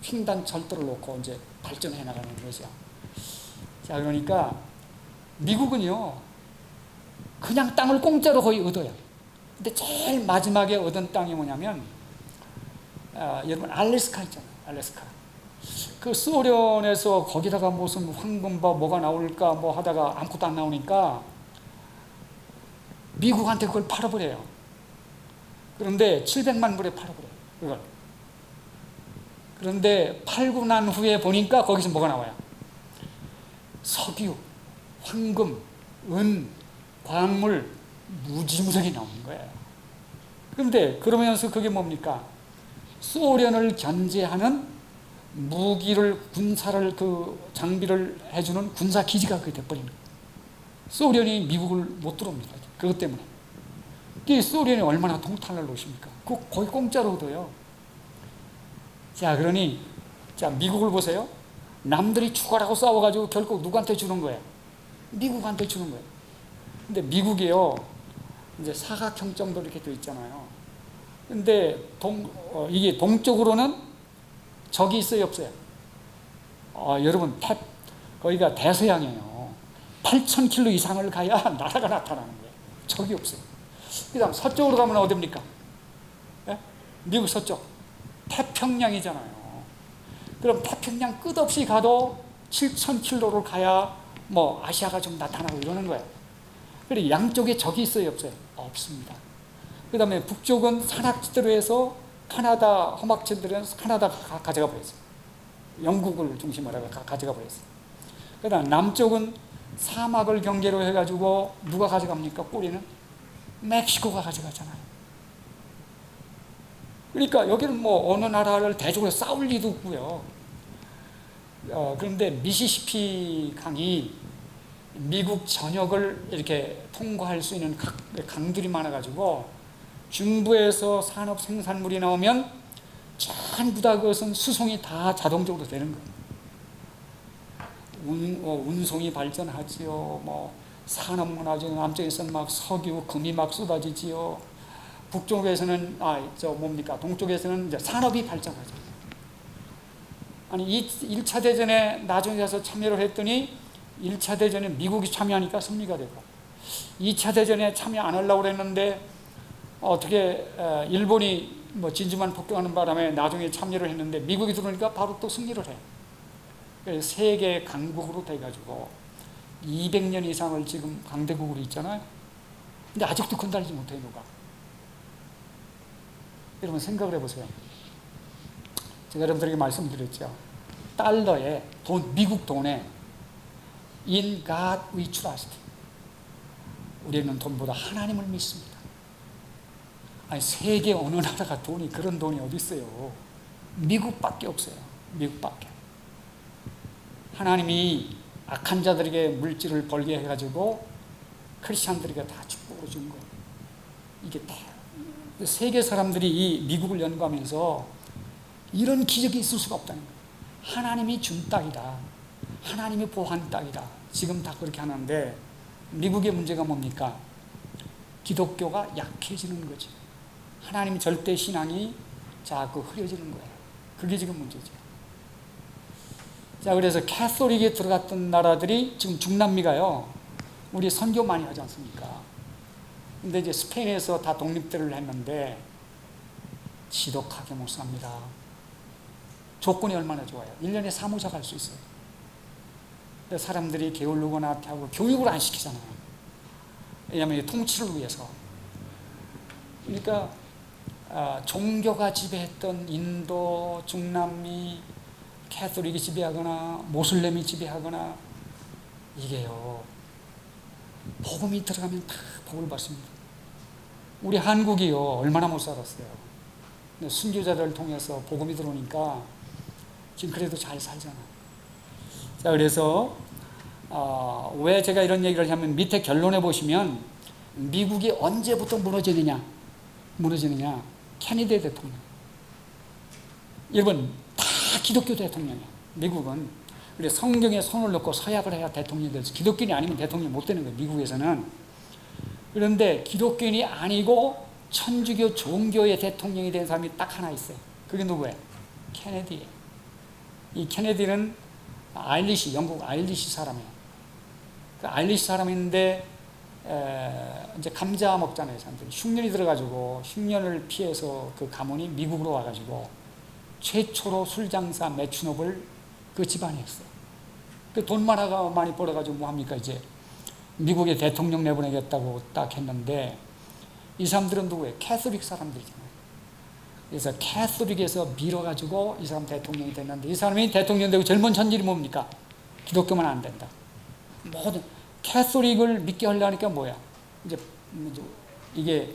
횡단 철도를 놓고 이제 발전해 나가는 거죠. 자, 그러니까 미국은요 그냥 땅을 공짜로 거의 얻어요. 근데 제일 마지막에 얻은 땅이 뭐냐면 여러분 알래스카 있잖아요. 알래스카. 그 소련에서 거기다가 무슨 황금바 뭐가 나올까 뭐 하다가 아무것도 안 나오니까 미국한테 그걸 팔아버려요. 그런데 700만 불에 팔아버려요, 그걸. 그런데 팔고 난 후에 보니까 거기서 뭐가 나와요? 석유, 황금, 은, 광물, 무지무지하게 나오는 거예요. 그런데 그러면서 그게 뭡니까? 소련을 견제하는 무기를, 군사를, 그 장비를 해주는 군사 기지가 그게 돼버리는 거예요. 소련이 미국을 못 들어옵니다. 그것 때문에. 소련이 얼마나 통탄을 놓으십니까? 그거 거의 공짜로 얻어요. 자, 그러니, 자, 미국을 보세요. 남들이 죽어라고 싸워가지고 결국 누구한테 주는 거예요? 미국한테 주는 거예요. 근데 미국이요, 이제 사각형 정도 이렇게 돼 있잖아요. 근데 이게 동쪽으로는 적이 있어요, 없어요? 여러분 거기가 대서양이에요. 8,000km 이상을 가야 나라가 나타나는 거예요. 적이 없어요. 그 다음 서쪽으로 가면 어딥니까? 예? 미국 서쪽 태평양이잖아요. 그럼 태평양 끝없이 가도 7,000km를 가야 뭐 아시아가 좀 나타나고 이러는 거예요. 그리고 양쪽에 적이 있어요, 없어요? 없습니다. 그 다음에 북쪽은 산악지대로 해서 카나다 험악지대로 해서 카나다가 가져가 버렸어요. 영국을 중심으로 가져가 버렸어요. 그 다음 남쪽은 사막을 경계로 해가지고 누가 가져갑니까? 꼬리는 멕시코가 가져가잖아요. 그러니까 여기는 뭐 어느 나라를 대적으로 싸울 리도 없고요. 그런데 미시시피 강이 미국 전역을 이렇게 통과할 수 있는 강들이 많아가지고 중부에서 산업 생산물이 나오면 전부 다 그것은 수송이 다 자동적으로 되는 거예요. 운송이 발전하지요. 뭐 산업문화죠. 남쪽에서는 막 석유, 금이 막 쏟아지지요. 북쪽에서는 동쪽에서는 이제 산업이 발전하죠. 아니 1차 대전에 나중에 가서 참여를 했더니 1차 대전에 미국이 참여하니까 승리가 되고 2차 대전에 참여 안 하려고 그랬는데 어떻게 일본이 뭐 진주만 폭격하는 바람에 나중에 참여를 했는데 미국이 들어오니까 바로 또 승리를 해요. 그래서 세계 강국으로 돼가지고 200년 이상을 지금 강대국으로 있잖아요. 근데 아직도 건달리지 못해요, 누가. 여러분 생각을 해보세요. 제가 여러분들에게 말씀드렸죠. 달러에 미국 돈에 In God we trust. 우리는 돈보다 하나님을 믿습니다. 아니 세계 어느 나라가 그런 돈이 어디 있어요? 미국밖에 없어요. 미국밖에. 하나님이 악한 자들에게 물질을 벌게 해가지고 크리스찬들에게 다 축복을 준 거예요. 이게 다 세계 사람들이 이 미국을 연구하면서 이런 기적이 있을 수가 없다는 거예요. 하나님이 준 땅이다. 하나님이 보한 땅이다. 지금 다 그렇게 하는데 미국의 문제가 뭡니까? 기독교가 약해지는 거지. 하나님의 절대 신앙이 자꾸 흐려지는 거예요. 그게 지금 문제죠. 자, 그래서 캐톨릭에 들어갔던 나라들이 지금 중남미가요. 우리 선교 많이 하지 않습니까? 근데 이제 스페인에서 다 독립대를 했는데 지독하게 못 삽니다. 조건이 얼마나 좋아요. 1년에 사무사 갈 수 있어요. 근데 사람들이 게을르거나 하고 교육을 안 시키잖아요. 왜냐하면 통치를 위해서. 그러니까 종교가 지배했던 인도, 중남미, 캐톨릭이 지배하거나 모슬렘이 지배하거나 이게요. 복음이 들어가면 다 복을 받습니다. 우리 한국이요. 얼마나 못 살았어요. 순교자들을 통해서 복음이 들어오니까 지금 그래도 잘 살잖아요. 자, 그래서 왜 제가 이런 얘기를 하면 밑에 결론에 보시면 미국이 언제부터 무너지느냐? 케네디 대통령. 여러분 다 기독교 대통령이에요. 미국은. 그래 성경에 손을 넣고 서약을 해야 대통령이 돼서 기독교인이 아니면 대통령이 못 되는 거예요. 미국에서는. 그런데 기독교인이 아니고 천주교 종교의 대통령이 된 사람이 딱 하나 있어요. 그게 누구예요? 케네디예요. 이 케네디는 영국 아일리시 사람이에요. 그 아일리시 사람인데 이제 감자 먹잖아요. 사람들이 흉년이 들어가지고 흉년을 피해서 그 가문이 미국으로 와가지고 최초로 술장사 매춘업을 그 집안이 했어요. 그 돈 많이 벌어가지고 뭐 합니까? 이제 미국에 대통령 내보내겠다고 딱 했는데 이 사람들은 누구예요? 캐톨릭 사람들이잖아요. 그래서 캐톨릭에서 밀어가지고 이 사람 대통령이 됐는데 이 사람이 대통령 되고 제일 먼저 한 일이 뭡니까? 기독교만 안 된다. 모든 캐톨릭을 믿게 하려니까 뭐야? 이제 이게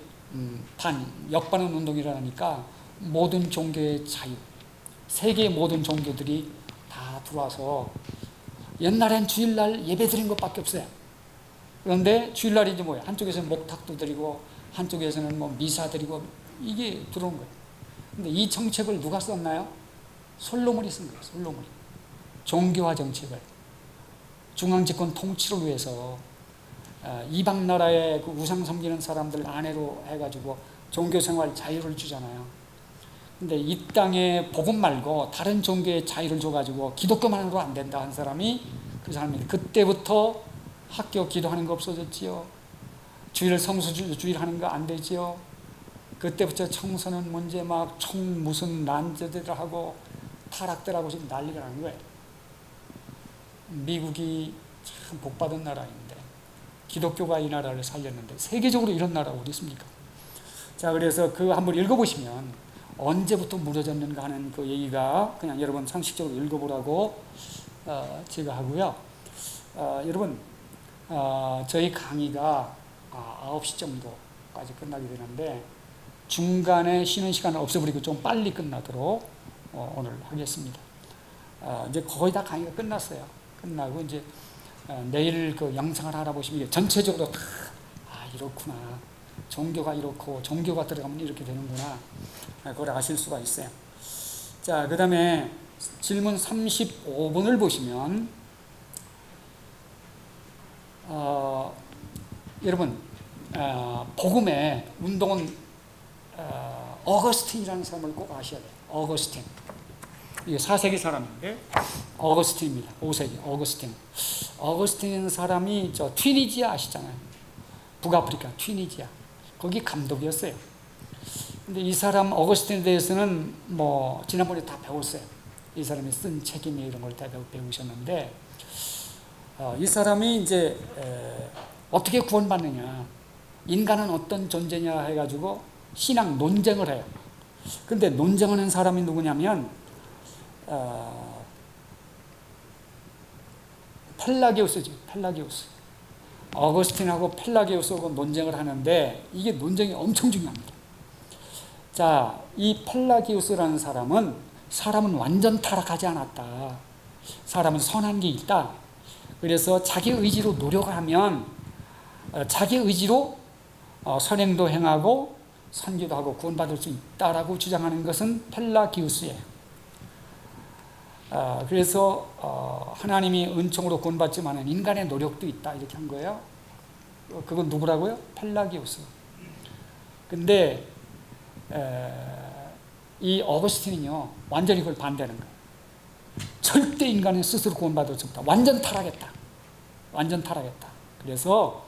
역반응 운동이라니까 모든 종교의 자유, 세계의 모든 종교들이 다 들어와서 옛날엔 주일날 예배 드린 것밖에 없어요. 그런데 주일날이 이제 뭐야? 한쪽에서는 목탁도 드리고 한쪽에서는 뭐 미사 드리고 이게 들어온 거예요. 근데 이 정책을 누가 썼나요? 솔로몬이 쓴 거예요. 솔로몬이. 종교화 정책을. 중앙집권 통치를 위해서 이방 나라의 그 우상 섬기는 사람들 아내로 해가지고 종교생활 자유를 주잖아요. 근데 이 땅에 복음 말고 다른 종교의 자유를 줘가지고 기독교만으로 안 된다 한 사람이 그 사람입니다. 그때부터 학교 기도하는 거 없어졌지요. 주일 성수 주일 하는 거 안 되지요. 그때부터 청소년 문제 막 총 무슨 난제들 하고 타락들하고 지금 난리가 나는 거예요. 미국이 참 복받은 나라인데 기독교가 이 나라를 살렸는데 세계적으로 이런 나라가 어디 있습니까? 자, 그래서 그 한번 읽어보시면 언제부터 무너졌는가 하는 그 얘기가 그냥 여러분 상식적으로 읽어보라고 제가 하고요. 여러분 저희 강의가 9시 정도까지 끝나게 되는데 중간에 쉬는 시간을 없애버리고 좀 빨리 끝나도록 오늘 하겠습니다. 이제 거의 다 강의가 끝났어요. 끝나고 이제 내일 그 영상을 하나 보시면 전체적으로 다 이렇구나. 종교가 이렇고 종교가 들어가면 이렇게 되는구나. 그걸 아실 수가 있어요. 자, 그 다음에 질문 35번을 보시면 여러분 복음의 운동은 어거스틴이라는 사람을 꼭 아셔야 돼요. 어거스틴. 이게 4세기 사람인데 어거스틴입니다. 5세기 어거스틴. 어거스틴이라는 사람이 저 튀니지아 아시잖아요. 북아프리카 튀니지아. 거기 감독이었어요. 근데 이 사람 어거스틴에 대해서는 뭐 지난번에 다 배웠어요. 이 사람이 쓴 책이며 이런 걸 다 배우셨는데 이 사람이 이제 어떻게 구원받느냐, 인간은 어떤 존재냐 해가지고 신앙 논쟁을 해요. 근데 논쟁하는 사람이 누구냐면 펠라기우스죠. 펠라기우스. 어거스틴하고 펠라기우스하고 논쟁을 하는데 이게 논쟁이 엄청 중요합니다. 자, 이 펠라기우스라는 사람은 완전 타락하지 않았다. 사람은 선한 게 있다. 그래서 자기 의지로 노력을 하면 자기 의지로 선행도 행하고 선기도 하고 구원받을 수 있다라고 주장하는 것은 펠라기우스예요. 그래서 하나님이 은총으로 구원받지만 인간의 노력도 있다 이렇게 한 거예요. 그건 누구라고요? 펠라기우스. 근데 이 어거스틴은요 완전히 그걸 반대하는 거예요. 절대 인간은 스스로 구원받을 수 없다. 완전 타락했다. 완전 타락했다. 그래서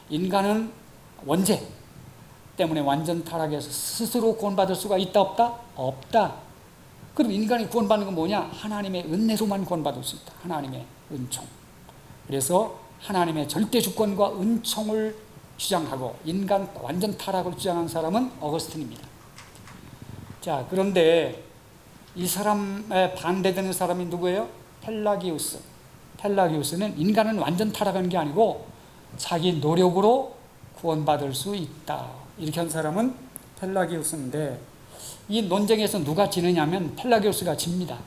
인간은 원죄 때문에 완전 타락해서 스스로 구원받을 수가 있다 없다? 없다. 그럼 인간이 구원받는 건 뭐냐? 하나님의 은혜로만 구원받을 수 있다. 하나님의 은총. 그래서 하나님의 절대 주권과 은총을 주장하고 인간 완전 타락을 주장한 사람은 어거스틴입니다. 자, 그런데 이 사람에 반대되는 사람이 누구예요? 펠라기우스. 펠라기우스는 인간은 완전 타락한 게 아니고 자기 노력으로 구원받을 수 있다. 이렇게 한 사람은 펠라기우스인데 이 논쟁에서 누가 지느냐면 펠라기우스가 집니다.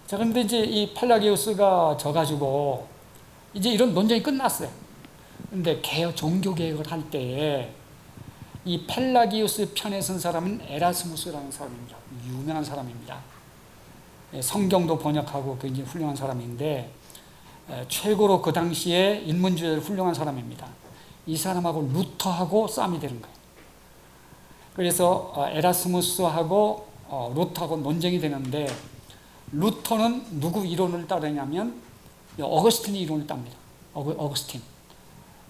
자, 그런데 이제 이 펠라기우스가 져가지고 이제 이런 논쟁이 끝났어요. 근데 종교개혁을 할 때에 이 펠라기우스 편에 선 사람은 에라스무스라는 사람입니다. 유명한 사람입니다. 성경도 번역하고 굉장히 훌륭한 사람인데 최고로 그 당시에 인문주의를 훌륭한 사람입니다. 이 사람하고 루터하고 싸움이 되는 거예요. 그래서 에라스무스하고 루터하고 논쟁이 되는데 루터는 누구 이론을 따르냐면 어거스틴의 이론을 따릅니다. 어거스틴.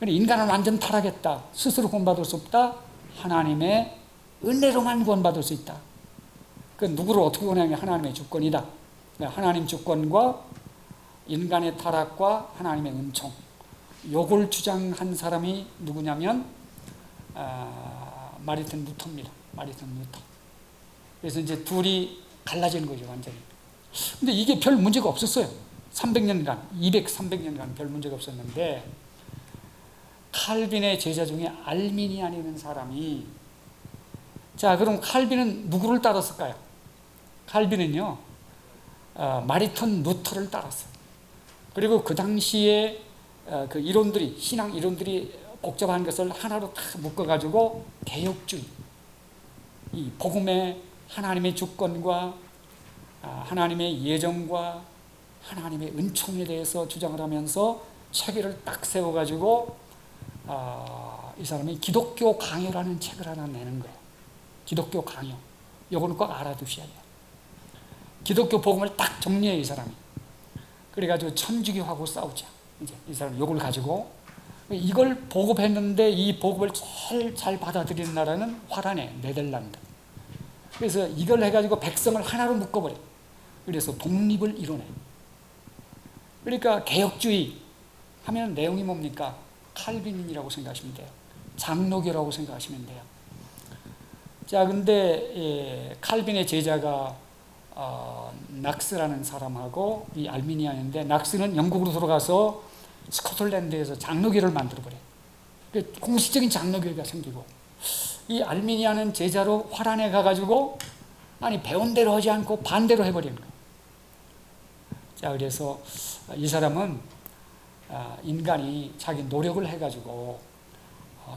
인간은 완전 타락했다. 스스로 구원받을 수 없다. 하나님의 은혜로만 구원받을 수 있다. 그 누구를 어떻게 구원하냐면 하나님의 주권이다. 하나님 주권과 인간의 타락과 하나님의 은총. 요걸 주장한 사람이 누구냐면 마르틴 루터입니다. 마르틴 루터. 그래서 이제 둘이 갈라지는 거죠, 완전히. 근데 이게 별 문제가 없었어요. 300년간, 300년간 별 문제가 없었는데 칼빈의 제자 중에 알미니안이라는 사람이 자, 그럼 칼빈은 누구를 따랐을까요? 칼빈은요 마르틴 루터를 따랐어요. 그리고 그 당시에 그 이론들이 신앙 이론들이 복잡한 것을 하나로 다 묶어가지고 개혁주의, 이 복음의 하나님의 주권과 하나님의 예정과 하나님의 은총에 대해서 주장을 하면서 체계를 딱 세워가지고 이 사람이 기독교 강해라는 책을 하나 내는 거예요. 기독교 강요. 요거는 꼭 알아두셔야 돼요. 기독교 복음을 딱 정리해, 이 사람이. 그래가지고 천주교하고 싸우자. 이제 이 사람 요걸 가지고 이걸 보급했는데 이 보급을 제일 잘 받아들이는 나라는 화란에 네덜란드. 그래서 이걸 해가지고 백성을 하나로 묶어버려. 그래서 독립을 이뤄내. 그러니까 개혁주의 하면 내용이 뭡니까? 칼빈이라고 생각하시면 돼요. 장로교라고 생각하시면 돼요. 자, 근데 칼빈의 제자가 낙스라는 사람하고 이 알미니안인데, 낙스는 영국으로 들어가서 스코틀랜드에서 장로교를 만들어버려요. 공식적인 장로교가 생기고, 이 알미니안은 제자로 화란에 가가지고 아니 배운 대로 하지 않고 반대로 해버리는 거예요. 자, 그래서 이 사람은 인간이 자기 노력을 해가지고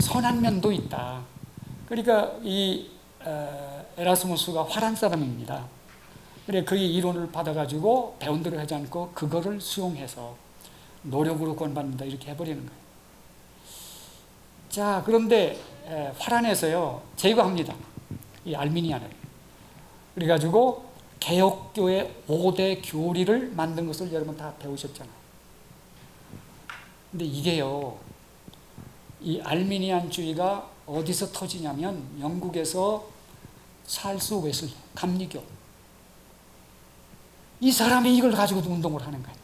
선한 면도 있다. 그러니까 이 에라스무스가 화란 사람입니다. 그래, 그의 이론을 받아가지고 배운 대로 하지 않고 그거를 수용해서 노력으로 구원받는다, 이렇게 해버리는 거예요. 자, 그런데 화란에서요 제거합니다, 이 알미니안을. 그래가지고 개혁교의 5대 교리를 만든 것을 여러분 다 배우셨잖아요. 근데 이게요, 이 알미니안주의가 어디서 터지냐면 영국에서 찰스 웨슬리, 감리교, 이 사람이 이걸 가지고도 운동을 하는 거예요.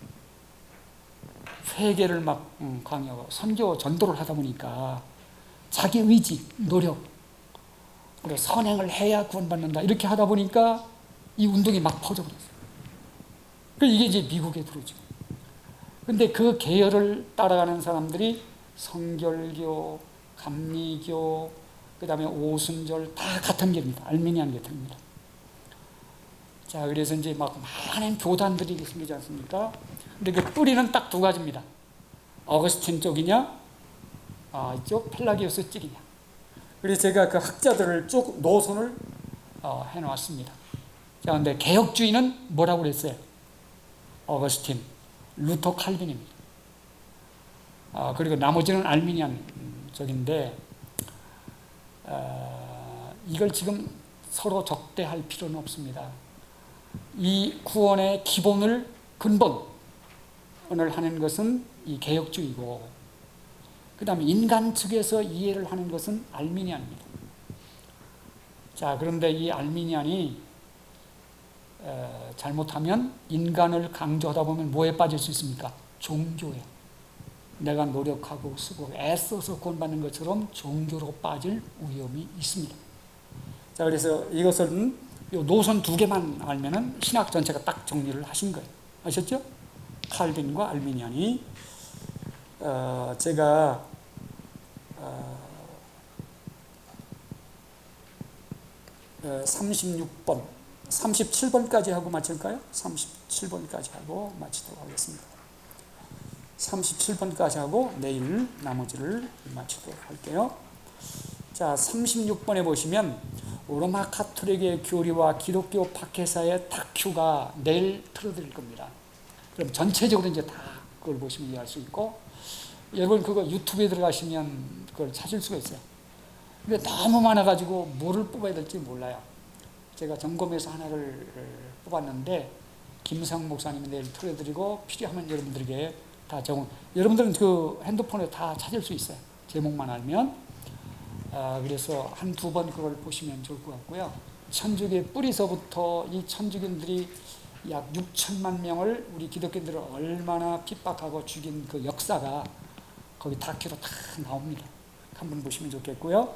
회개를 막 강요하고 선교 전도를 하다 보니까 자기 의지, 노력, 그리고 선행을 해야 구원받는다, 이렇게 하다 보니까 이 운동이 막 퍼져버렸어요. 이게 이제 미국에 들어오죠. 근데 그 계열을 따라가는 사람들이 성결교, 감리교, 그 다음에 오순절, 다 같은 계입니다. 알미니안 계통입니다. 자, 그래서 이제 막 많은 교단들이 생기지 않습니까? 근데 그 뿌리는 딱 두 가지입니다. 어거스틴 쪽이냐, 이쪽 펠라기우스 쪽이냐. 그래서 제가 그 학자들을 쭉 노선을 해놓았습니다. 자, 근데 개혁주의는 뭐라고 그랬어요? 어거스틴, 루터, 칼빈입니다. 그리고 나머지는 알미니안 쪽인데, 이걸 지금 서로 적대할 필요는 없습니다. 이 구원의 기본을, 근본을 하는 것은 이 개혁주의고, 그 다음에 인간 측에서 이해를 하는 것은 알미니안입니다. 자, 그런데 이 알미니안이 잘못하면 인간을 강조하다 보면 뭐에 빠질 수 있습니까? 종교에. 내가 노력하고 쓰고 애써서 구원받는 것처럼 종교로 빠질 위험이 있습니다. 자, 그래서 이것은 요 노선 두 개만 알면은 신학 전체가 딱 정리를 하신 거예요. 아셨죠? 칼빈과 알미니안이. 제가 36번, 37번까지 하고 마칠까요? 37번까지 하고 마치도록 하겠습니다. 37번까지 하고 내일 나머지를 마치도록 할게요. 자, 36번에 보시면 로마 카톨릭의 교리와 기독교 박해사의 다큐가 내일 틀어드릴 겁니다. 그럼 전체적으로 이제 다 그걸 보시면 이해할 수 있고, 여러분 그거 유튜브에 들어가시면 그걸 찾을 수가 있어요. 근데 너무 많아가지고 뭐를 뽑아야 될지 몰라요. 제가 점검해서 하나를 뽑았는데 김상 목사님이 내일 틀어드리고, 필요하면 여러분들에게 다 여러분들은 그 핸드폰에 다 찾을 수 있어요. 제목만 알면. 그래서 한두 번 그걸 보시면 좋을 것 같고요. 천주교의 뿌리서부터 이 천주교인들이 약 6천만 명을, 우리 기독교인들을 얼마나 핍박하고 죽인 그 역사가 거기 다큐로 다 나옵니다. 한번 보시면 좋겠고요.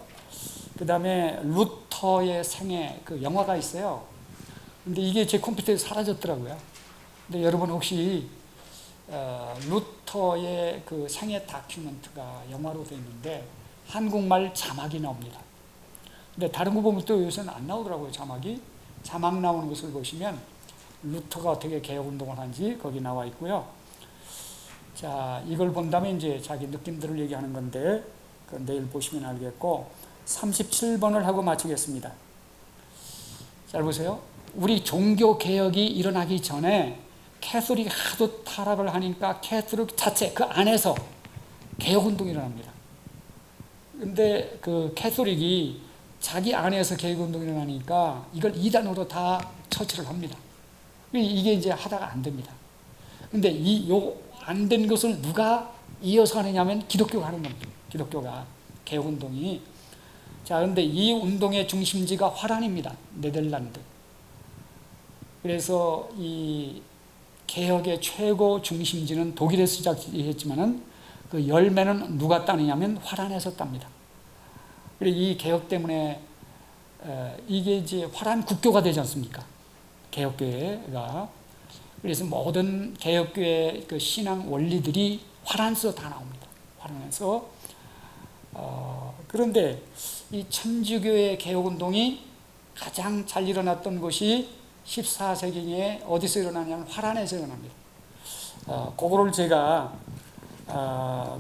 그 다음에 루터의 생애, 그 영화가 있어요. 근데 이게 제 컴퓨터에서 사라졌더라고요. 근데 여러분 혹시 루터의 그 생애 다큐멘트가 영화로 되어 있는데 한국말 자막이 나옵니다. 근데 다른 거 보면 또 요새는 안 나오더라고요, 자막이. 자막 나오는 것을 보시면 루터가 어떻게 개혁운동을 하는지 거기 나와 있고요. 자, 이걸 본 다음에 이제 자기 느낌들을 얘기하는 건데, 그 내일 보시면 알겠고, 37번을 하고 마치겠습니다. 잘 보세요. 우리 종교 개혁이 일어나기 전에 캐톨릭이 하도 타락을 하니까 캐톨릭 자체 그 안에서 개혁운동이 일어납니다. 근데 그 캐톨릭이 자기 안에서 개혁운동이 일어나니까 이걸 이단으로 다 처치를 합니다. 이게 이제 하다가 안 됩니다. 근데 안 된 것을 누가 이어서 하느냐면 기독교가 하는 겁니다. 기독교가 개혁운동이. 자, 그런데 이 운동의 중심지가 화란입니다. 네덜란드. 그래서 이 개혁의 최고 중심지는 독일에서 시작했지만은 그 열매는 누가 따느냐면 화란에서 땁니다. 그리고 이 개혁 때문에 이게 이제 화란 국교가 되지 않습니까? 개혁교회가. 그래서 모든 개혁교회 그 신앙 원리들이 화란에서 다 나옵니다. 화란에서. 그런데 이 천주교의 개혁운동이 가장 잘 일어났던 곳이 14세기에 어디서 일어나냐면 화란에서 일어납니다. 그거를 제가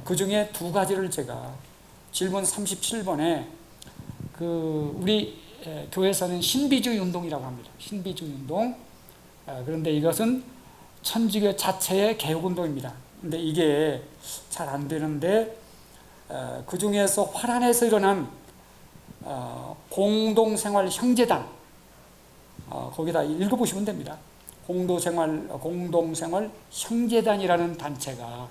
그 중에 두 가지를 제가 질문 37번에 우리 교회에서는 신비주의 운동이라고 합니다. 신비주의 운동. 그런데 이것은 천주교 자체의 개혁운동입니다. 근데 이게 잘 안 되는데 그 중에서 화란에서 일어난 공동생활 형제단, 거기다 읽어보시면 됩니다. 공동생활 형제단이라는 단체가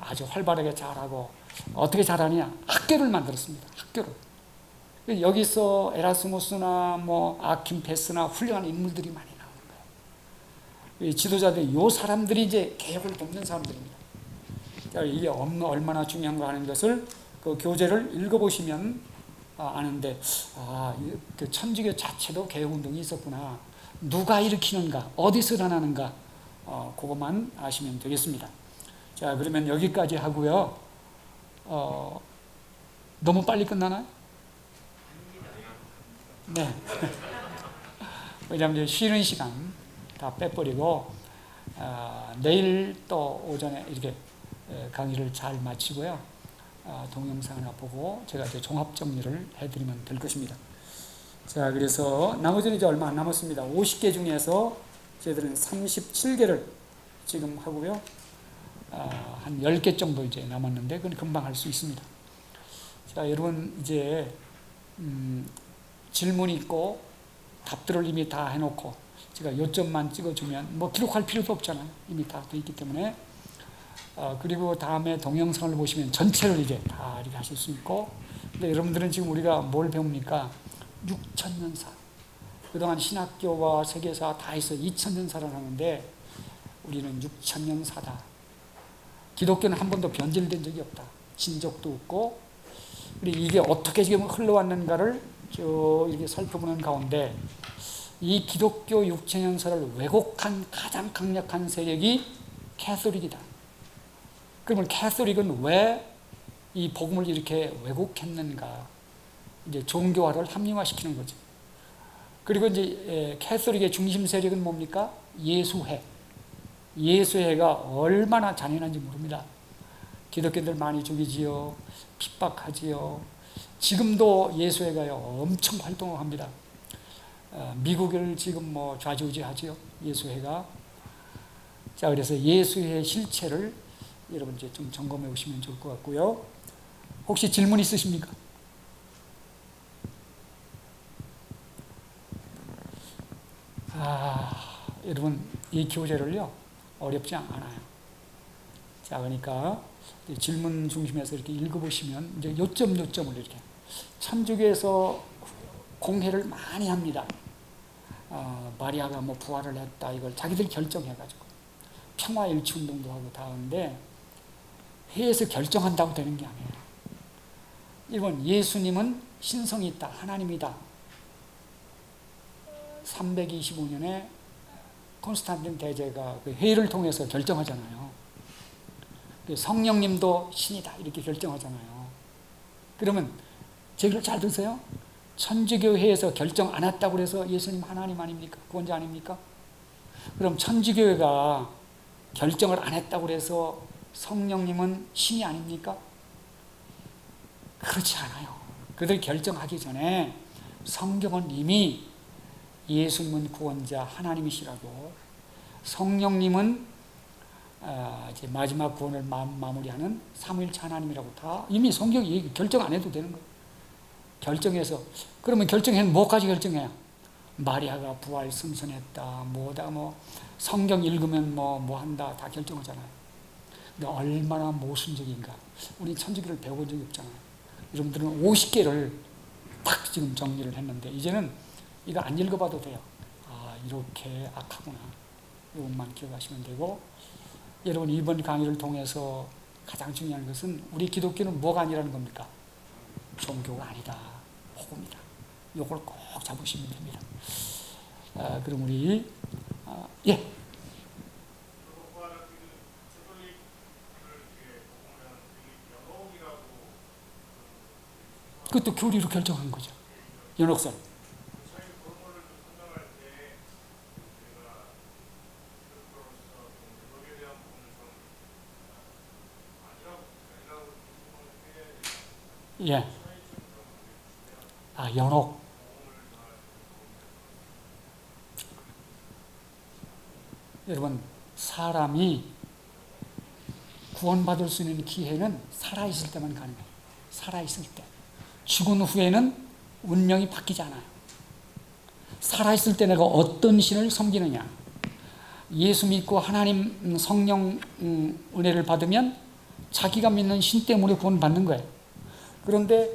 아주 활발하게 잘하고, 어떻게 잘하냐? 학교를 만들었습니다. 학교를. 여기서 에라스무스나 아킴페스나 훌륭한 인물들이 많이 나오는 거예요. 이 지도자들, 요 사람들이 이제 개혁을 돕는 사람들입니다. 이게 얼마나 중요한가 하는 것을 그 교재를 읽어보시면 아는데, 그 천주교 자체도 개혁운동이 있었구나. 누가 일으키는가, 어디서 일어나는가, 그것만 아시면 되겠습니다. 자, 그러면 여기까지 하고요. 너무 빨리 끝나나요? 네. 왜냐하면 쉬는 시간 다 빼버리고, 내일 또 오전에 이렇게 강의를 잘 마치고요. 동영상 하나 보고 제가 이제 종합 정리를 해드리면 될 것입니다. 자, 그래서 나머지는 이제 얼마 안 남았습니다. 50개 중에서 저희들은 37개를 지금 하고요. 한 10개 정도 이제 남았는데, 그건 금방 할 수 있습니다. 자, 여러분, 이제, 질문이 있고, 답들을 이미 다 해놓고, 제가 요점만 찍어주면, 기록할 필요도 없잖아요. 이미 다 돼 있기 때문에. 그리고 다음에 동영상을 보시면 전체를 이제 다 이렇게 하실 수 있고, 근데 여러분들은 지금 우리가 뭘 배웁니까? 6천년사. 그동안 신학교와 세계사 다 해서 2000년사를 하는데, 우리는 6천년사다. 기독교는 한 번도 변질된 적이 없다. 진 적도 없고, 그리고 이게 어떻게 지금 흘러왔는가를 이렇게 살펴보는 가운데, 이 기독교 6천년사를 왜곡한 가장 강력한 세력이 캐톨릭이다. 그러면 캐톨릭은 왜 이 복음을 이렇게 왜곡했는가? 이제 종교화를 합리화시키는 거죠. 그리고 이제 캐톨릭의 중심 세력은 뭡니까? 예수회. 예수회가 얼마나 잔인한지 모릅니다. 기독교인들 많이 죽이지요. 핍박하지요. 지금도 예수회가요, 엄청 활동을 합니다. 미국을 지금 좌지우지하지요. 예수회가. 자, 그래서 예수회의 실체를 여러분 이제 좀 점검해 보시면 좋을 것 같고요. 혹시 질문 있으십니까? 여러분, 이 교재를요, 어렵지 않아요. 자, 그러니까 질문 중심에서 이렇게 읽어보시면 이제 요점을 이렇게 천주교에서 공회를 많이 합니다. 마리아가 부활을 했다, 이걸 자기들 결정해가지고 평화일치운동도 하고 다 하는데, 회에서 결정한다고 되는 게 아니에요. 이건 예수님은 신성이 있다, 하나님이다. 325년에 콘스탄틴 대제가 그 회의를 통해서 결정하잖아요. 성령님도 신이다, 이렇게 결정하잖아요. 그러면 제기를 잘 드세요. 천주교회에서 결정 안 했다고 해서 예수님 하나님 아닙니까? 구원자 아닙니까? 그럼 천주교회가 결정을 안 했다고 해서 성령님은 신이 아닙니까? 그렇지 않아요. 그들 결정하기 전에 성경은 이미 예수님은 구원자 하나님이시라고, 성령님은 이제 마지막 구원을 마무리하는 삼위일체 하나님이라고 다 이미 성경이 결정 안 해도 되는 거예요. 결정해서. 그러면 결정해는 뭐까지 결정해요? 마리아가 부활 승선했다, 뭐다, 뭐 성경 읽으면 뭐 한다, 다 결정하잖아요. 근데 얼마나 모순적인가. 우리 천주교를 배워본 적이 없잖아요. 여러분들은 50개를 딱 지금 정리를 했는데 이제는 이거 안 읽어봐도 돼요. 아, 이렇게 악하구나. 이것만 기억하시면 되고, 여러분 이번 강의를 통해서 가장 중요한 것은 우리 기독교는 뭐가 아니라는 겁니까? 종교가 아니다, 복음이다. 이걸 꼭 잡으시면 됩니다. 그럼 우리 예. 그것도 교리로 결정한 거죠. 연옥선. 예. 아, 연옥. 여러분, 사람이 구원받을 수 있는 기회는 살아있을 때만 가능해요. 살아있을 때. 죽은 후에는 운명이 바뀌지 않아요. 살아있을 때 내가 어떤 신을 섬기느냐. 예수 믿고 하나님 성령 은혜를 받으면 자기가 믿는 신 때문에 구원받는 거예요. 그런데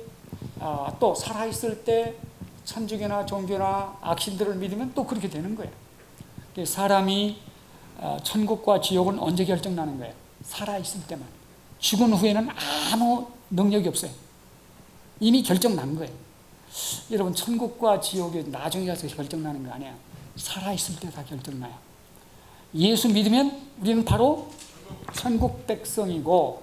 또 살아있을 때 천주교나 종교나 악신들을 믿으면 또 그렇게 되는 거예요. 사람이 천국과 지옥은 언제 결정나는 거예요? 살아있을 때만. 죽은 후에는 아무 능력이 없어요. 이미 결정난 거예요. 여러분, 천국과 지옥이 나중에 가서 결정나는 거 아니에요. 살아있을 때 다 결정나요. 예수 믿으면 우리는 바로 천국 백성이고,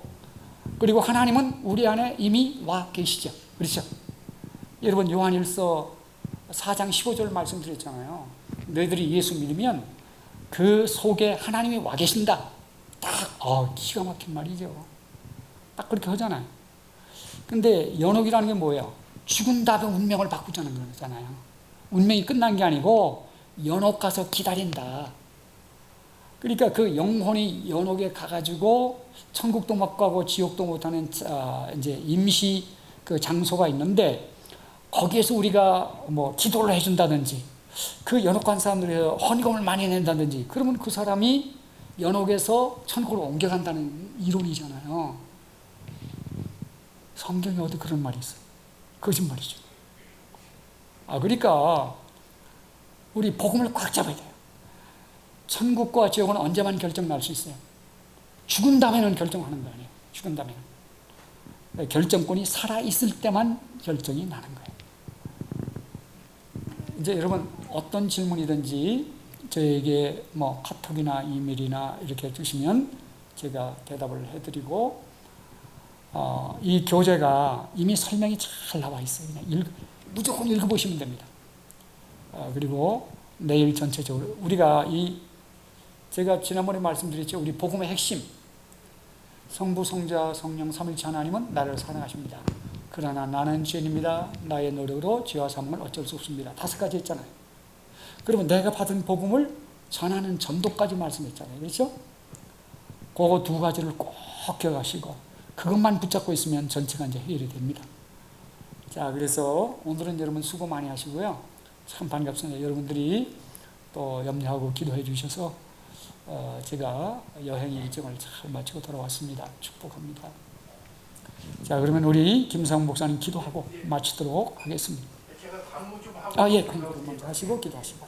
그리고 하나님은 우리 안에 이미 와 계시죠. 그렇죠? 여러분, 요한일서 4장 15절 말씀드렸잖아요. 너희들이 예수 믿으면 그 속에 하나님이 와 계신다. 딱 기가 막힌 말이죠. 딱 그렇게 하잖아요. 근데 연옥이라는 게 뭐예요? 죽은 다음에 운명을 바꾸자는 거잖아요. 운명이 끝난 게 아니고 연옥 가서 기다린다. 그러니까 그 영혼이 연옥에 가가지고 천국도 못 가고 지옥도 못하는 이제 임시 그 장소가 있는데, 거기에서 우리가 뭐 기도를 해준다든지, 그 연옥 간 사람들이 헌금을 많이 낸다든지, 그러면 그 사람이 연옥에서 천국으로 옮겨간다는 이론이잖아요. 성경에 어디 그런 말이 있어요? 거짓말이죠. 그러니까 우리 복음을 꽉 잡아야 돼요. 천국과 지옥은 언제만 결정날 수 있어요? 죽은 다음에는 결정하는 거 아니에요. 죽은 다음에는. 결정권이 살아있을 때만 결정이 나는 거예요. 이제 여러분, 어떤 질문이든지 저에게 뭐 카톡이나 이메일이나 이렇게 주시면 제가 대답을 해드리고, 이 교재가 이미 설명이 잘 나와 있어요. 그냥 무조건 읽어보시면 됩니다. 그리고 내일 전체적으로 우리가 제가 지난번에 말씀드렸죠. 우리 복음의 핵심, 성부, 성자, 성령 삼위일체 하나님은 나를 사랑하십니다. 그러나 나는 죄인입니다. 나의 노력으로 죄와 사함을 어쩔 수 없습니다. 5가지 했잖아요. 그러면 내가 받은 복음을 전하는 전도까지 말씀했잖아요. 그렇죠? 그거 2가지를 꼭 기억하시고 그것만 붙잡고 있으면 전체가 이제 해결이 됩니다. 자, 그래서 오늘은 여러분 수고 많이 하시고요. 참 반갑습니다. 여러분들이 또 염려하고 기도해 주셔서 제가 여행 일정을 잘 마치고 돌아왔습니다. 축복합니다. 자, 그러면 우리 김상 목사님 기도하고 마치도록 하겠습니다. 제가 광고 좀 하고. 예, 광고 먼저 하시고 기도하시고.